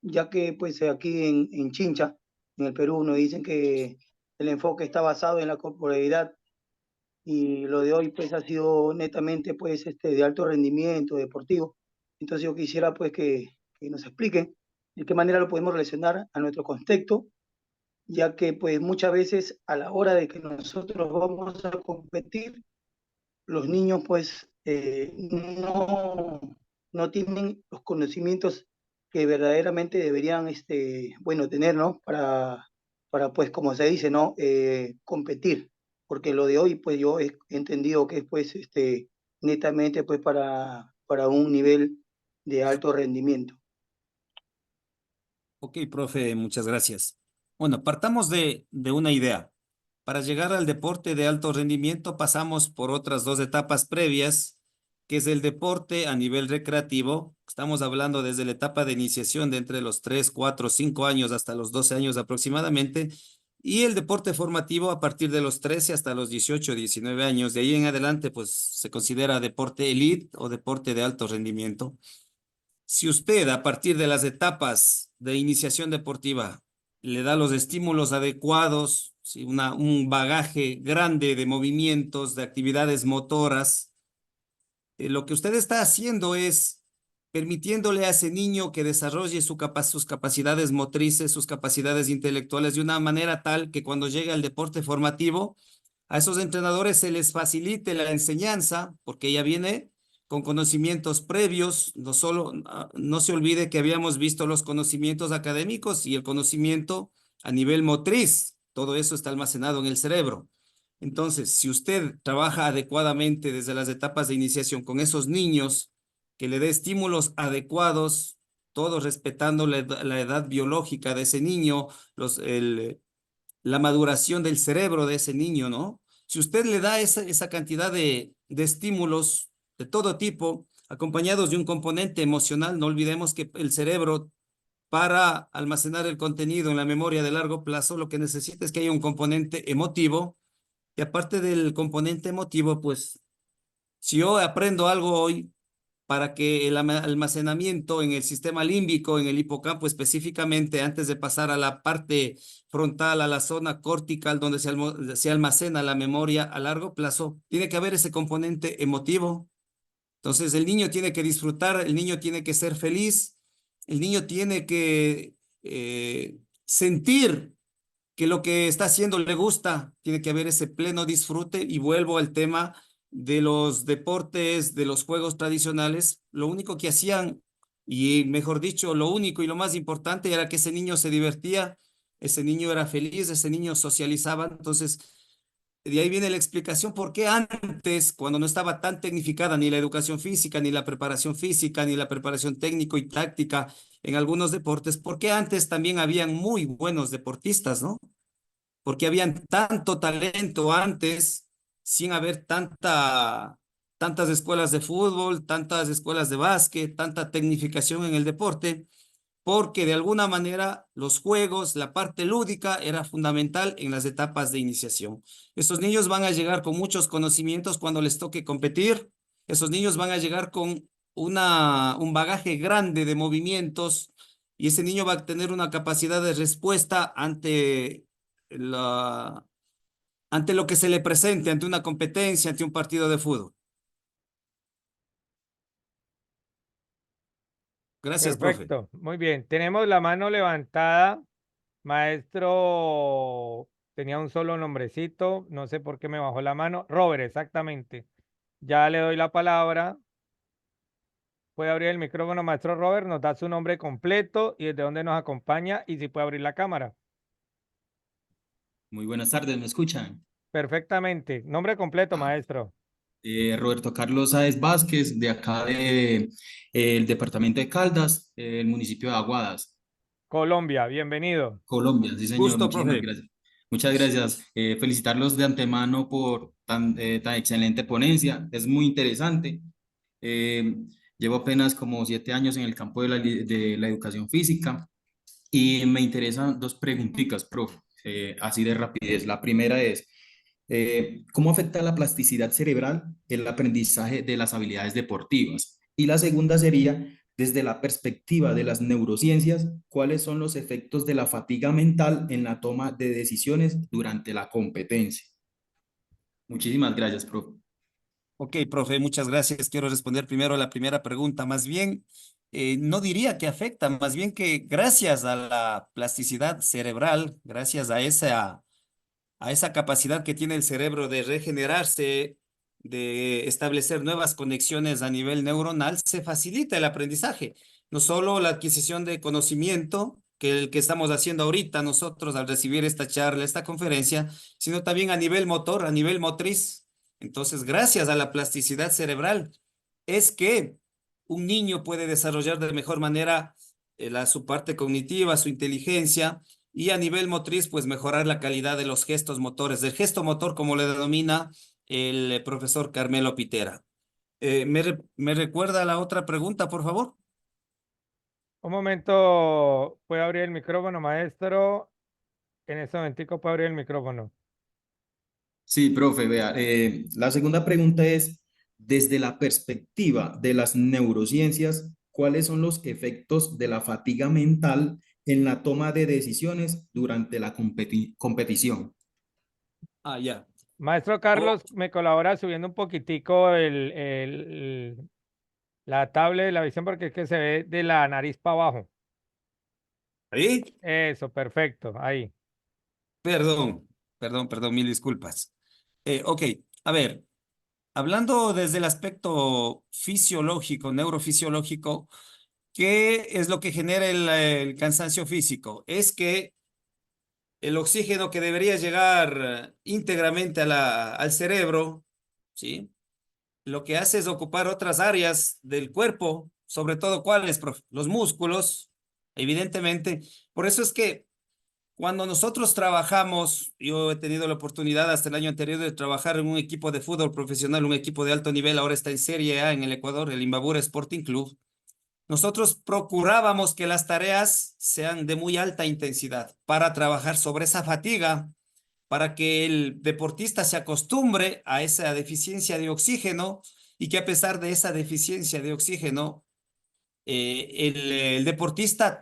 ya que pues aquí en Chincha, en el Perú, nos dicen que el enfoque está basado en la corporalidad y lo de hoy pues ha sido netamente pues de alto rendimiento deportivo. Entonces yo quisiera pues que nos expliquen de qué manera lo podemos relacionar a nuestro contexto, ya que pues muchas veces a la hora de que nosotros vamos a competir, los niños pues no tienen los conocimientos que verdaderamente deberían bueno, tener, ¿no? Para pues, como se dice, ¿no? Competir. Porque lo de hoy, pues yo he entendido que es pues netamente pues para un nivel de alto rendimiento.
Ok, profe, muchas gracias. Bueno, partamos de una idea. Para llegar al deporte de alto rendimiento pasamos por otras dos etapas previas, que es el deporte a nivel recreativo. Estamos hablando desde la etapa de iniciación de entre los 3, 4, 5 años hasta los 12 años aproximadamente, y el deporte formativo a partir de los 13 hasta los 18, 19 años. De ahí en adelante, pues se considera deporte elite o deporte de alto rendimiento. Si usted a partir de las etapas de iniciación deportiva le da los estímulos adecuados, ¿sí? Un bagaje grande de movimientos, de actividades motoras, lo que usted está haciendo es permitiéndole a ese niño que desarrolle sus capacidades motrices, sus capacidades intelectuales de una manera tal que cuando llegue al deporte formativo, a esos entrenadores se les facilite la enseñanza, porque ella viene con conocimientos previos. No se olvide que habíamos visto los conocimientos académicos y el conocimiento a nivel motriz. Todo eso está almacenado en el cerebro. Entonces, si usted trabaja adecuadamente desde las etapas de iniciación con esos niños, que le dé estímulos adecuados, todos respetando la edad biológica de ese niño, la maduración del cerebro de ese niño, ¿no? Si usted le da esa cantidad de estímulos de todo tipo, acompañados de un componente emocional, no olvidemos que el cerebro, para almacenar el contenido en la memoria de largo plazo, lo que necesita es que haya un componente emotivo. Y aparte del componente emotivo, pues, si yo aprendo algo hoy, para que el almacenamiento en el sistema límbico, en el hipocampo específicamente, antes de pasar a la parte frontal, a la zona cortical, donde se almacena la memoria a largo plazo, tiene que haber ese componente emotivo. Entonces, el niño tiene que disfrutar, el niño tiene que ser feliz, el niño tiene que sentir que lo que está haciendo le gusta, tiene que haber ese pleno disfrute. Y vuelvo al tema de los deportes, de los juegos tradicionales. Lo único que hacían, y mejor dicho, lo único y lo más importante era que ese niño se divertía, ese niño era feliz, ese niño socializaba. Entonces, de ahí viene la explicación por qué antes, cuando no estaba tan tecnificada ni la educación física, ni la preparación física, ni la preparación técnico y táctica en algunos deportes, por qué antes también habían muy buenos deportistas, ¿no? Porque habían tanto talento antes, sin haber tantas escuelas de fútbol, tantas escuelas de básquet, tanta tecnificación en el deporte, porque de alguna manera los juegos, la parte lúdica era fundamental en las etapas de iniciación. Estos niños van a llegar con muchos conocimientos cuando les toque competir. Esos niños van a llegar con un bagaje grande de movimientos y ese niño va a tener una capacidad de respuesta ante lo que se le presente, ante una competencia, ante un partido de fútbol. Gracias, profe.
Perfecto, muy bien. Tenemos la mano levantada. Maestro, tenía un solo nombrecito, no sé por qué me bajó la mano. Robert, exactamente. Ya le doy la palabra. Puede abrir el micrófono, maestro Robert, nos da su nombre completo y desde dónde nos acompaña y si puede abrir la cámara.
Muy buenas tardes, ¿me escuchan?
Perfectamente. Nombre completo, maestro.
Roberto Carlos Sáez Vázquez, de acá de el departamento de Caldas, el municipio de Aguadas,
Colombia, bienvenido.
Colombia. Sí, señor,
Gusto,
muchísimas
profe.
gracias. Muchas gracias. Felicitarlos de antemano por tan excelente ponencia. Es muy interesante. Eh, Llevo apenas como 7 años en el campo de la educación física y me interesan dos preguntitas, profe, así de rapidez. La primera es, ¿cómo afecta la plasticidad cerebral el aprendizaje de las habilidades deportivas? Y la segunda sería, desde la perspectiva de las neurociencias, ¿cuáles son los efectos de la fatiga mental en la toma de decisiones durante la competencia? Muchísimas gracias, profe.
Ok, profe, muchas gracias. Quiero responder primero a la primera pregunta. Más bien, no diría que afecta, más bien que gracias a la plasticidad cerebral, gracias a esa capacidad que tiene el cerebro de regenerarse, de establecer nuevas conexiones a nivel neuronal, se facilita el aprendizaje. No solo la adquisición de conocimiento, que el que estamos haciendo ahorita nosotros al recibir esta charla, esta conferencia, sino también a nivel motor, a nivel motriz. Entonces, gracias a la plasticidad cerebral, es que un niño puede desarrollar de mejor manera su parte cognitiva, su inteligencia, y a nivel motriz, pues mejorar la calidad de los gestos motores, del gesto motor, como le denomina el profesor Carmelo Pitera. ¿Me recuerda la otra pregunta, por favor?
Un momento, puede abrir el micrófono, maestro. En este momentico puede abrir el micrófono.
Sí, profe, vea, la segunda pregunta es, desde la perspectiva de las neurociencias, ¿cuáles son los efectos de la fatiga mental en la toma de decisiones durante la competición?
Ah, ya.
Maestro Carlos, me colabora subiendo un poquitico la tablet de la visión porque es que se ve de la nariz para abajo.
¿Ahí?
Eso, perfecto, ahí.
Perdón, mil disculpas. Ok, a ver, hablando desde el aspecto fisiológico, neurofisiológico, ¿qué es lo que genera el cansancio físico? Es que el oxígeno que debería llegar íntegramente al cerebro, ¿sí? Lo que hace es ocupar otras áreas del cuerpo, sobre todo cuáles, profe, los músculos, evidentemente. Por eso es que cuando nosotros trabajamos, yo he tenido la oportunidad hasta el año anterior de trabajar en un equipo de fútbol profesional, un equipo de alto nivel, ahora está en Serie A en el Ecuador, el Imbabura Sporting Club. Nosotros procurábamos que las tareas sean de muy alta intensidad para trabajar sobre esa fatiga, para que el deportista se acostumbre a esa deficiencia de oxígeno y que a pesar de esa deficiencia de oxígeno, el deportista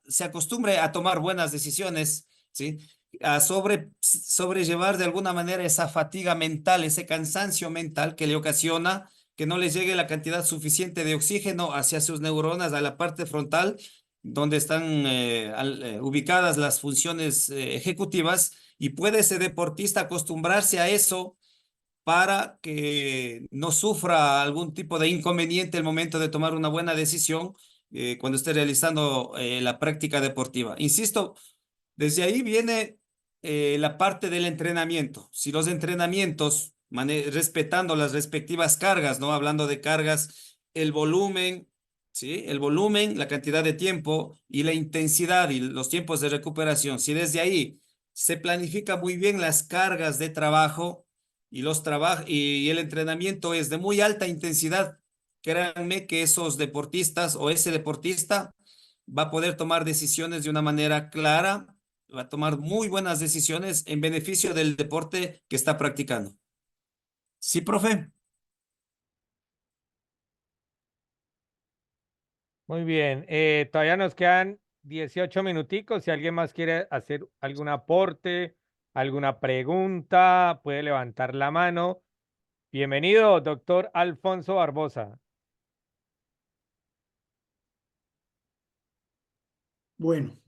se acostumbre a tomar buenas decisiones, ¿sí? A sobrellevar de alguna manera esa fatiga mental, ese cansancio mental que le ocasiona que no le llegue la cantidad suficiente de oxígeno hacia sus neuronas, a la parte frontal, donde están ubicadas las funciones ejecutivas, y puede ese deportista acostumbrarse a eso para que no sufra algún tipo de inconveniente al momento de tomar una buena decisión cuando esté realizando la práctica deportiva. Insisto, desde ahí viene la parte del entrenamiento. Si los entrenamientos, respetando las respectivas cargas, ¿no? Hablando de cargas, el volumen, ¿sí? El volumen, la cantidad de tiempo y la intensidad y los tiempos de recuperación. Si desde ahí se planifica muy bien las cargas de trabajo y el entrenamiento es de muy alta intensidad, créanme que esos deportistas o ese deportista va a poder tomar decisiones de una manera clara, va a tomar muy buenas decisiones en beneficio del deporte que está practicando. Sí, profe.
Muy bien, todavía nos quedan 18 minuticos. Si alguien más quiere hacer algún aporte, alguna pregunta, puede levantar la mano. Bienvenido, doctor Alfonso Barbosa.
Bueno,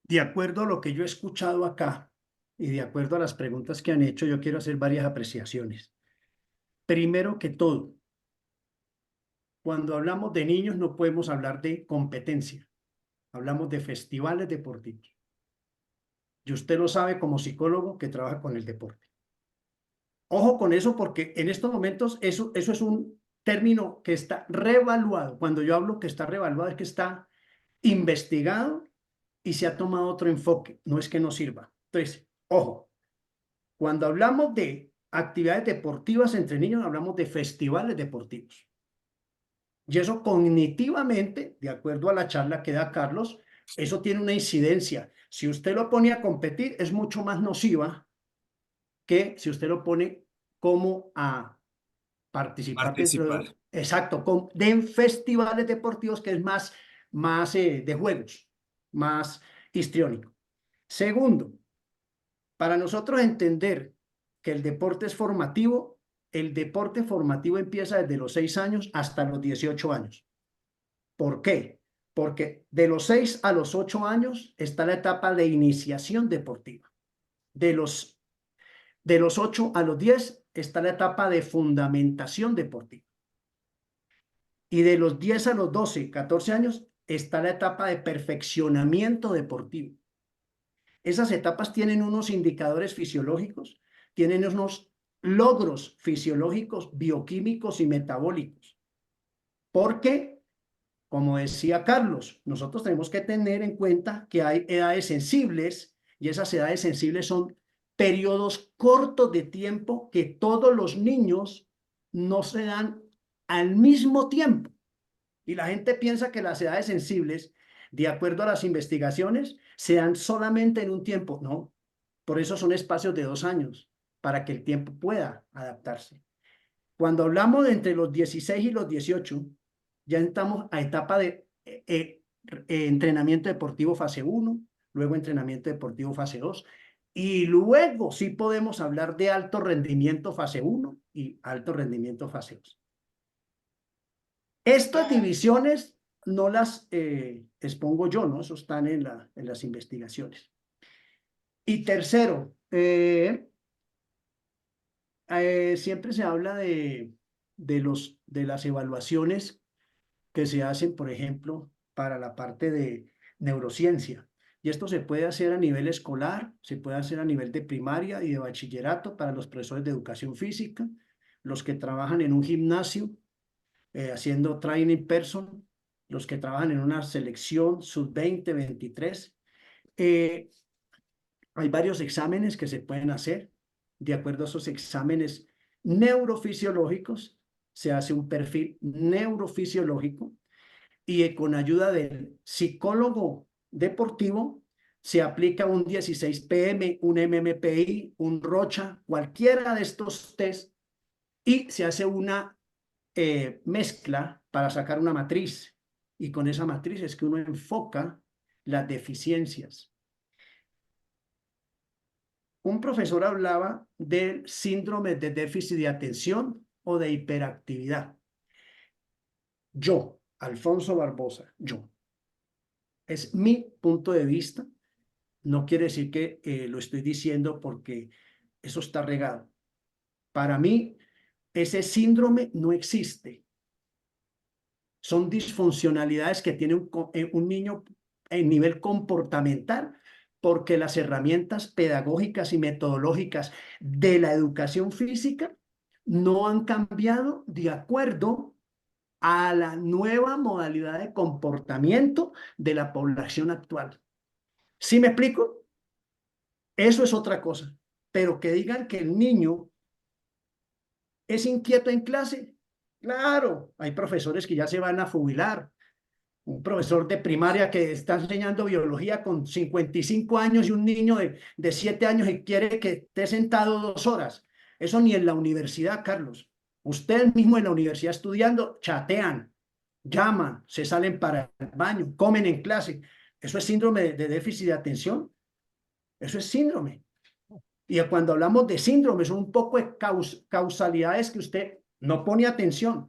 de acuerdo a lo que yo he escuchado acá y de acuerdo a las preguntas que han hecho, yo quiero hacer varias apreciaciones. Primero que todo, cuando hablamos de niños no podemos hablar de competencia, hablamos de festivales deportivos. Y usted lo sabe como psicólogo que trabaja con el deporte. Ojo con eso porque en estos momentos eso es un término que está revaluado. Cuando yo hablo que está revaluado es que está investigado y se ha tomado otro enfoque, no es que no sirva. Entonces, ojo, cuando hablamos de actividades deportivas entre niños, hablamos de festivales deportivos. Y eso cognitivamente, de acuerdo a la charla que da Carlos, eso tiene una incidencia. Si usted lo pone a competir, es mucho más nociva que si usted lo pone como a participar dentro de, exacto, de festivales deportivos, que es más de juegos, más histriónico. Segundo, para nosotros entender que el deporte es formativo, el deporte formativo empieza desde los 6 años hasta los 18 años. ¿Por qué? Porque de los 6 a los 8 años está la etapa de iniciación deportiva. De los 8 a los 10 está la etapa de fundamentación deportiva. Y de los 10 a los 12, 14 años está la etapa de perfeccionamiento deportivo. Esas etapas tienen unos indicadores fisiológicos, tienen unos logros fisiológicos, bioquímicos y metabólicos. Porque, como decía Carlos, nosotros tenemos que tener en cuenta que hay edades sensibles y esas edades sensibles son periodos cortos de tiempo que todos los niños no se dan al mismo tiempo. Y la gente piensa que las edades sensibles, de acuerdo a las investigaciones, se dan solamente en un tiempo. No, por eso son espacios de 2 años, para que el tiempo pueda adaptarse. Cuando hablamos de entre los 16 y los 18, ya estamos a etapa de entrenamiento deportivo fase 1, luego entrenamiento deportivo fase 2, y luego sí podemos hablar de alto rendimiento fase 1 y alto rendimiento fase 2. Estas divisiones no las expongo yo, ¿no? Eso están en las investigaciones. Y tercero, siempre se habla de las evaluaciones que se hacen, por ejemplo, para la parte de neurociencia. Y esto se puede hacer a nivel escolar, se puede hacer a nivel de primaria y de bachillerato para los profesores de educación física, los que trabajan en un gimnasio, haciendo training person, los que trabajan en una selección sub-20, 23. Hay varios exámenes que se pueden hacer. De acuerdo a esos exámenes neurofisiológicos, se hace un perfil neurofisiológico y con ayuda del psicólogo deportivo se aplica un 16PM, un MMPI, un Rocha, cualquiera de estos test y se hace una mezcla para sacar una matriz y con esa matriz es que uno enfoca las deficiencias. Un profesor hablaba del síndrome de déficit de atención o de hiperactividad. Yo, Alfonso Barbosa, es mi punto de vista, no quiere decir que lo estoy diciendo porque eso está regado. Para mí, ese síndrome no existe. Son disfuncionalidades que tiene un niño en nivel comportamental porque las herramientas pedagógicas y metodológicas de la educación física no han cambiado de acuerdo a la nueva modalidad de comportamiento de la población actual. ¿Sí me explico? Eso es otra cosa. Pero que digan que el niño es inquieto en clase, claro, hay profesores que ya se van a jubilar. Un profesor de primaria que está enseñando biología con 55 años y un niño de 7 años y quiere que esté sentado 2 horas. Eso ni en la universidad, Carlos. Ustedes mismos en la universidad estudiando chatean. llaman, se salen para el baño, comen en clase. Eso es síndrome de déficit de atención. Eso es síndrome. Y cuando hablamos de síndrome, son un poco de causalidades que usted no pone atención.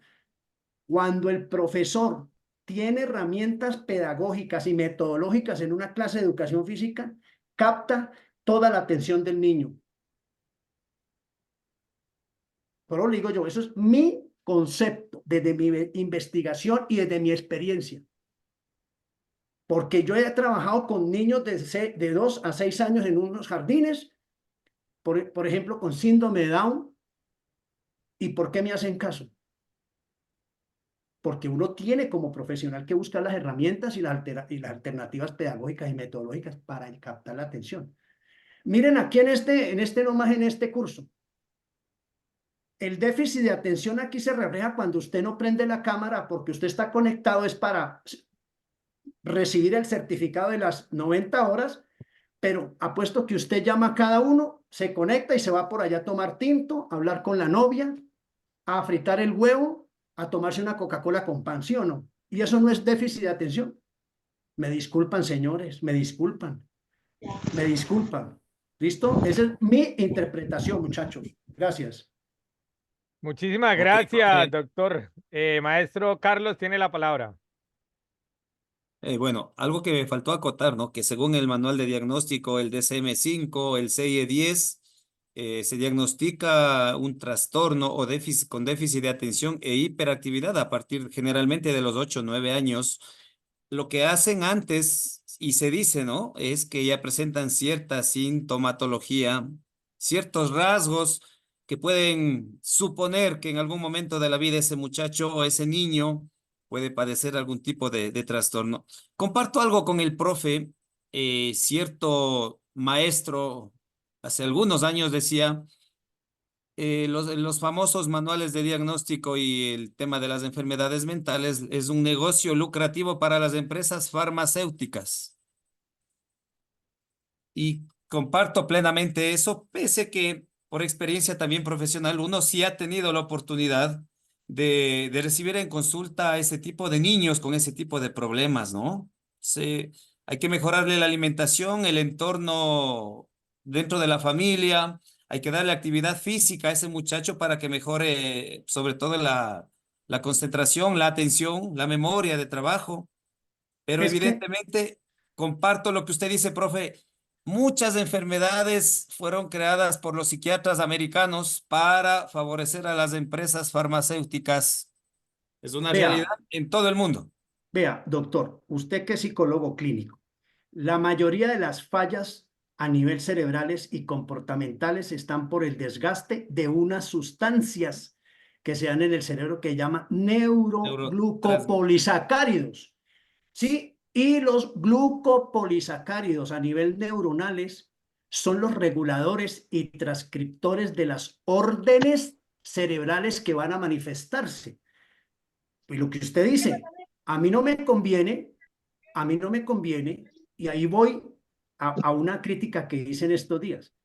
Cuando el profesor tiene herramientas pedagógicas y metodológicas en una clase de educación física, capta toda la atención del niño. Pero le digo yo, eso es mi concepto desde mi investigación y desde mi experiencia. Porque yo he trabajado con niños de 2 a 6 años en unos jardines, por ejemplo, con síndrome de Down. ¿Y por qué me hacen caso? Porque uno tiene como profesional que buscar las herramientas y las alternativas pedagógicas y metodológicas para captar la atención. Miren aquí en este curso. El déficit de atención aquí se refleja cuando usted no prende la cámara porque usted está conectado, es para recibir el certificado de las 90 horas, pero apuesto que usted llama a cada uno, se conecta y se va por allá a tomar tinto, a hablar con la novia, a fritar el huevo, a tomarse una Coca-Cola con pan, ¿sí o no? Y eso no es déficit de atención. Me disculpan, señores, me disculpan. Me disculpan. ¿Listo? Esa es mi interpretación, muchachos. Gracias.
Muchísimas
Ok,
gracias,
profe.
doctor. Maestro Carlos tiene la palabra.
Bueno, algo que me faltó acotar, ¿no? Que según el manual de diagnóstico, el DSM-5, el CIE-10, se diagnostica un trastorno o déficit con déficit de atención e hiperactividad a partir generalmente de los 8 o 9 años. Lo que hacen antes, y se dice, ¿no? Es que ya presentan cierta sintomatología, ciertos rasgos que pueden suponer que en algún momento de la vida ese muchacho o ese niño puede padecer algún tipo de trastorno. Comparto algo con el profe, cierto maestro hace algunos años decía, los famosos manuales de diagnóstico y el tema de las enfermedades mentales es un negocio lucrativo para las empresas farmacéuticas. Y comparto plenamente eso, pese que por experiencia también profesional, uno sí ha tenido la oportunidad de recibir en consulta a ese tipo de niños con ese tipo de problemas, ¿no? Hay que mejorarle la alimentación, el entorno dentro de la familia, hay que darle actividad física a ese muchacho para que mejore sobre todo la concentración, la atención, la memoria de trabajo. Pero
Es que,
evidentemente comparto lo que usted dice, profe. Muchas enfermedades fueron creadas por los psiquiatras americanos para favorecer a las empresas farmacéuticas. Es una realidad
vea,
en todo el mundo.
vea, doctor, usted que es psicólogo clínico, la mayoría de las fallas a nivel cerebrales y comportamentales están por el desgaste de unas sustancias que se dan en el cerebro que llama neuroglucopolisacáridos. ¿Sí? Y los glucopolisacáridos a nivel neuronales son los reguladores y transcriptores de las órdenes cerebrales que van a manifestarse. Y lo que usted dice, a mí no me conviene, y ahí voy a una crítica que hice en estos días.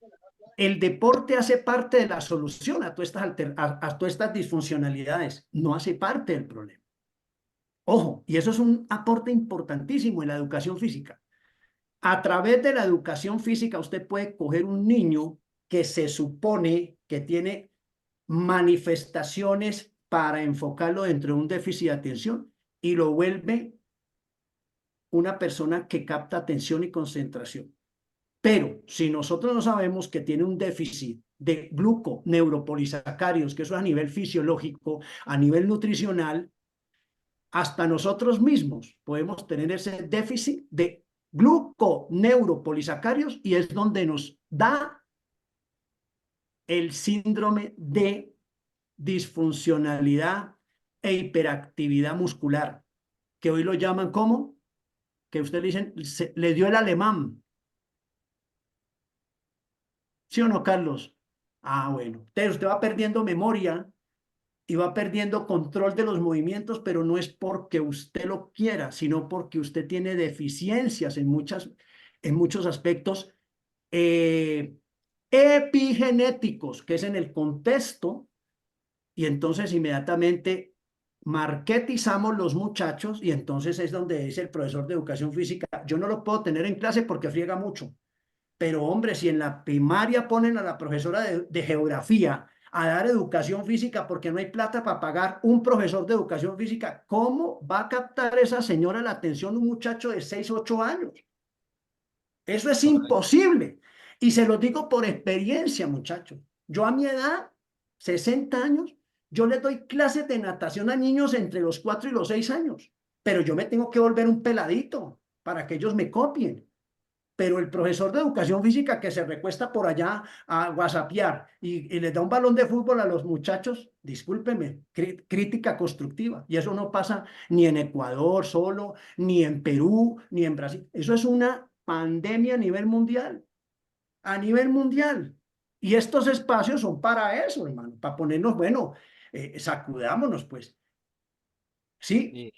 El deporte hace parte de la solución a todas estas disfuncionalidades, no hace parte del problema. Ojo, y eso es un aporte importantísimo en la educación física. A través de la educación física usted puede coger un niño que se supone que tiene manifestaciones para enfocarlo dentro de un déficit de atención y lo vuelve una persona que capta atención y concentración. Pero si nosotros no sabemos que tiene un déficit de gluconeuropolisacáridos, que eso es a nivel fisiológico, a nivel nutricional, hasta nosotros mismos podemos tener ese déficit de gluconeuropolisacáridos y es donde nos da el síndrome de disfuncionalidad e hiperactividad muscular, que hoy lo llaman como, que usted le dicen, le dio el alemán. ¿Sí o no, Carlos? Ah, bueno. Usted va perdiendo memoria y va perdiendo control de los movimientos, pero no es porque usted lo quiera, sino porque usted tiene deficiencias en muchos aspectos epigenéticos, que es en el contexto, y entonces inmediatamente marketizamos los muchachos y entonces es donde dice el profesor de educación física, yo no lo puedo tener en clase porque friega mucho. Pero hombre, si en la primaria ponen a la profesora de geografía a dar educación física porque no hay plata para pagar un profesor de educación física, ¿cómo va a captar esa señora la atención de un muchacho de 6, 8 años? Eso es imposible. Y se lo digo por experiencia, muchachos. Yo a mi edad, 60 años, yo les doy clases de natación a niños entre los 4 y los 6 años. Pero yo me tengo que volver un peladito para que ellos me copien. Pero el profesor de educación física que se recuesta por allá a whatsappear y les da un balón de fútbol a los muchachos, discúlpeme, crítica constructiva. Y eso no pasa ni en Ecuador solo, ni en Perú, ni en Brasil. Eso es una pandemia a nivel mundial. A nivel mundial. Y estos espacios son para eso, hermano, para ponernos, bueno, sacudámonos, pues. Sí.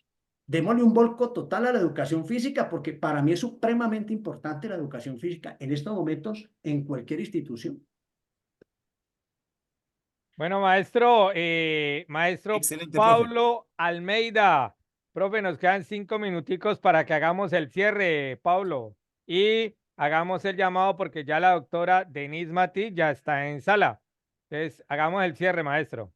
Démosle un volco total a la educación física, porque para mí es supremamente importante la educación física en estos momentos en cualquier institución.
Bueno, maestro
Excelente,
Pablo Almeida. Profe, nos quedan 5 minuticos para que hagamos el cierre, Pablo. Y hagamos el llamado porque ya la doctora Denise Mati ya está en sala. Entonces, hagamos el cierre, maestro.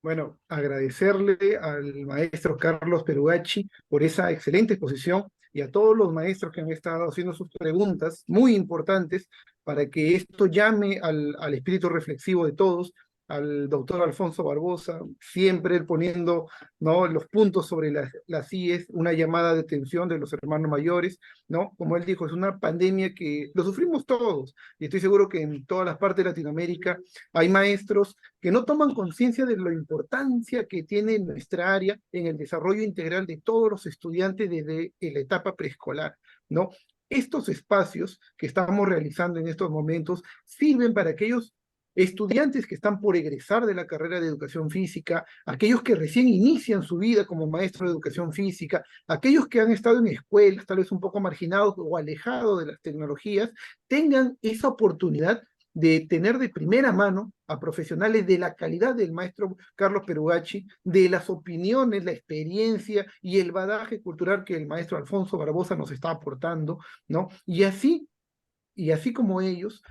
Bueno, agradecerle al maestro Carlos Peruacci por esa excelente exposición y a todos los maestros que han estado haciendo sus preguntas muy importantes para que esto llame al espíritu reflexivo de todos, al doctor Alfonso Barbosa, siempre él poniendo, ¿no?, los puntos sobre las IES, una llamada de atención de los hermanos mayores, ¿no? Como él dijo, es una pandemia que lo sufrimos todos, y estoy seguro que en todas las partes de Latinoamérica hay maestros que no toman conciencia de la importancia que tiene nuestra área en el desarrollo integral de todos los estudiantes desde la etapa preescolar, ¿no? Estos espacios que estamos realizando en estos momentos sirven para aquellos estudiantes que están por egresar de la carrera de educación física, aquellos que recién inician su vida como maestro de educación física, aquellos que han estado en escuelas tal vez un poco marginados o alejados de las tecnologías, tengan esa oportunidad de tener de primera mano a profesionales de la calidad del maestro Carlos Peruacci, de las opiniones, la experiencia y el bagaje cultural que el maestro Alfonso Barbosa nos está aportando, ¿no? Y así como ellos,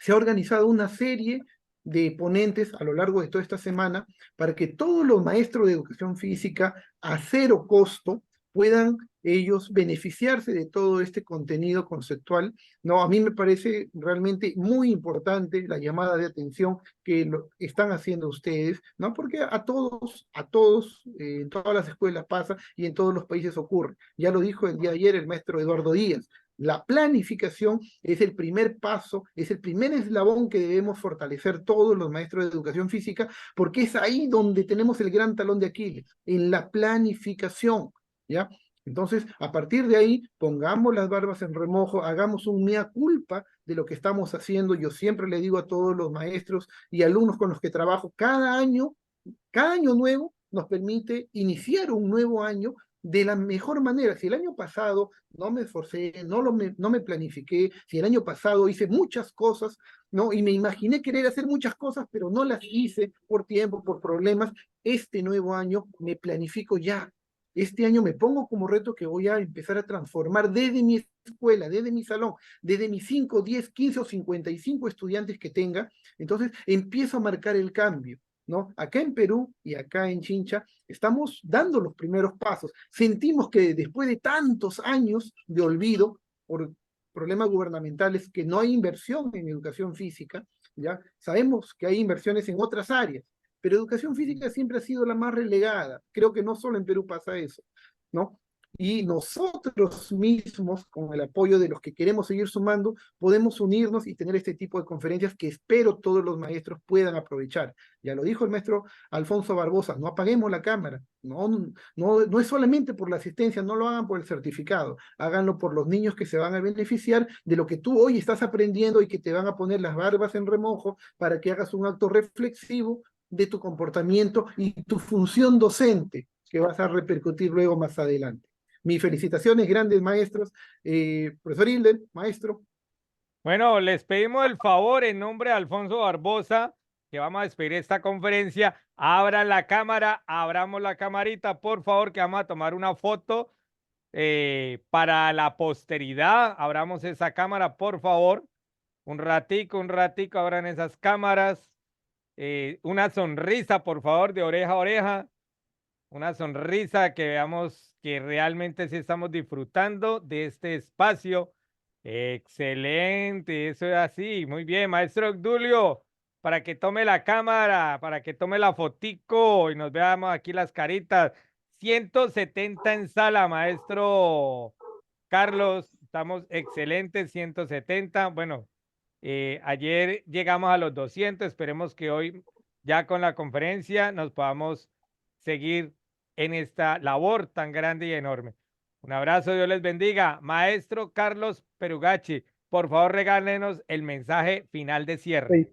se ha organizado una serie de ponentes a lo largo de toda esta semana para que todos los maestros de educación física a cero costo puedan ellos beneficiarse de todo este contenido conceptual, ¿no? A mí me parece realmente muy importante la llamada de atención que lo están haciendo ustedes, ¿no? Porque a todos, en todas las escuelas pasa y en todos los países ocurre. Ya lo dijo el día de ayer el maestro Eduardo Díaz. La planificación es el primer paso, es el primer eslabón que debemos fortalecer todos los maestros de educación física, porque es ahí donde tenemos el gran talón de Aquiles, en la planificación, ¿ya? Entonces, a partir de ahí, pongamos las barbas en remojo, hagamos un mea culpa de lo que estamos haciendo. Yo siempre le digo a todos los maestros y alumnos con los que trabajo, cada año nuevo nos permite iniciar un nuevo año de la mejor manera. Si el año pasado no me esforcé, no me planifiqué, si el año pasado hice muchas cosas, ¿no? Y me imaginé querer hacer muchas cosas, pero no las hice por tiempo, por problemas, este nuevo año me planifico ya. Este año me pongo como reto que voy a empezar a transformar desde mi escuela, desde mi salón, desde mis 5, 10, 15 o 55 estudiantes que tenga. Entonces empiezo a marcar el cambio, ¿no? Acá en Perú y acá en Chincha estamos dando los primeros pasos. Sentimos que después de tantos años de olvido por problemas gubernamentales, que no hay inversión en educación física, ¿ya? Sabemos que hay inversiones en otras áreas, pero educación física siempre ha sido la más relegada. Creo que no solo en Perú pasa eso, ¿no? Y nosotros mismos, con el apoyo de los que queremos seguir sumando, podemos unirnos y tener este tipo de conferencias que espero todos los maestros puedan aprovechar. Ya lo dijo el maestro Alfonso Barbosa, no apaguemos la cámara, no es solamente por la asistencia, no lo hagan por el certificado, háganlo por los niños que se van a beneficiar de lo que tú hoy estás aprendiendo y que te van a poner las barbas en remojo para que hagas un acto reflexivo de tu comportamiento y tu función docente que vas a repercutir luego más adelante. Mis felicitaciones, grandes maestros. Profesor Hilden, maestro.
Bueno, les pedimos el favor en nombre de Alfonso Barbosa que vamos a despedir esta conferencia, abran la cámara, abramos la camarita, por favor, que vamos a tomar una foto para la posteridad. Abramos esa cámara, por favor. Un ratico, abran esas cámaras. Una sonrisa, por favor, de oreja a oreja. Una sonrisa, que veamos que realmente sí estamos disfrutando de este espacio. Excelente, eso es así. Muy bien, maestro Obdulio, para que tome la cámara, para que tome la fotico y nos veamos aquí las caritas. 170 en sala, maestro Carlos. Estamos excelentes, 170. Bueno, ayer llegamos a los 200. Esperemos que hoy, ya con la conferencia, nos podamos seguir en esta labor tan grande y enorme. Un abrazo, Dios les bendiga. Maestro Carlos Perugachi, por favor, regálenos el mensaje final de cierre.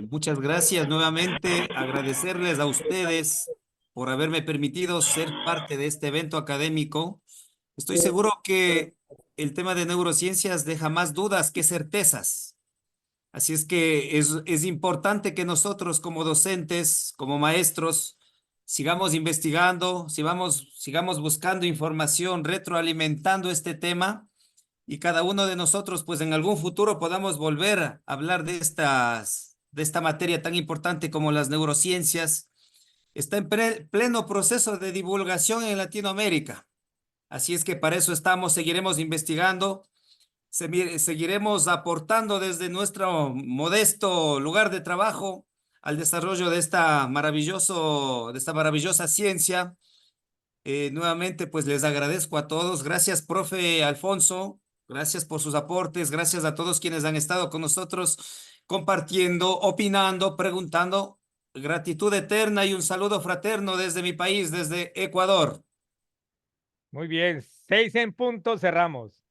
Muchas gracias nuevamente. Agradecerles a ustedes por haberme permitido ser parte de este evento académico. Estoy seguro que el tema de neurociencias deja más dudas que certezas. Así es que es importante que nosotros como docentes, como maestros, sigamos investigando, sigamos buscando información, retroalimentando este tema, y cada uno de nosotros, pues en algún futuro podamos volver a hablar de esta materia tan importante como las neurociencias. Está en pleno proceso de divulgación en Latinoamérica. Así es que para eso estamos, seguiremos investigando, seguiremos aportando desde nuestro modesto lugar de trabajo al desarrollo de esta maravillosa ciencia. Nuevamente, pues les agradezco a todos. Gracias, profe Alfonso. Gracias por sus aportes. Gracias a todos quienes han estado con nosotros compartiendo, opinando, preguntando. Gratitud eterna y un saludo fraterno desde mi país, desde Ecuador.
Muy bien, 6 en punto, cerramos.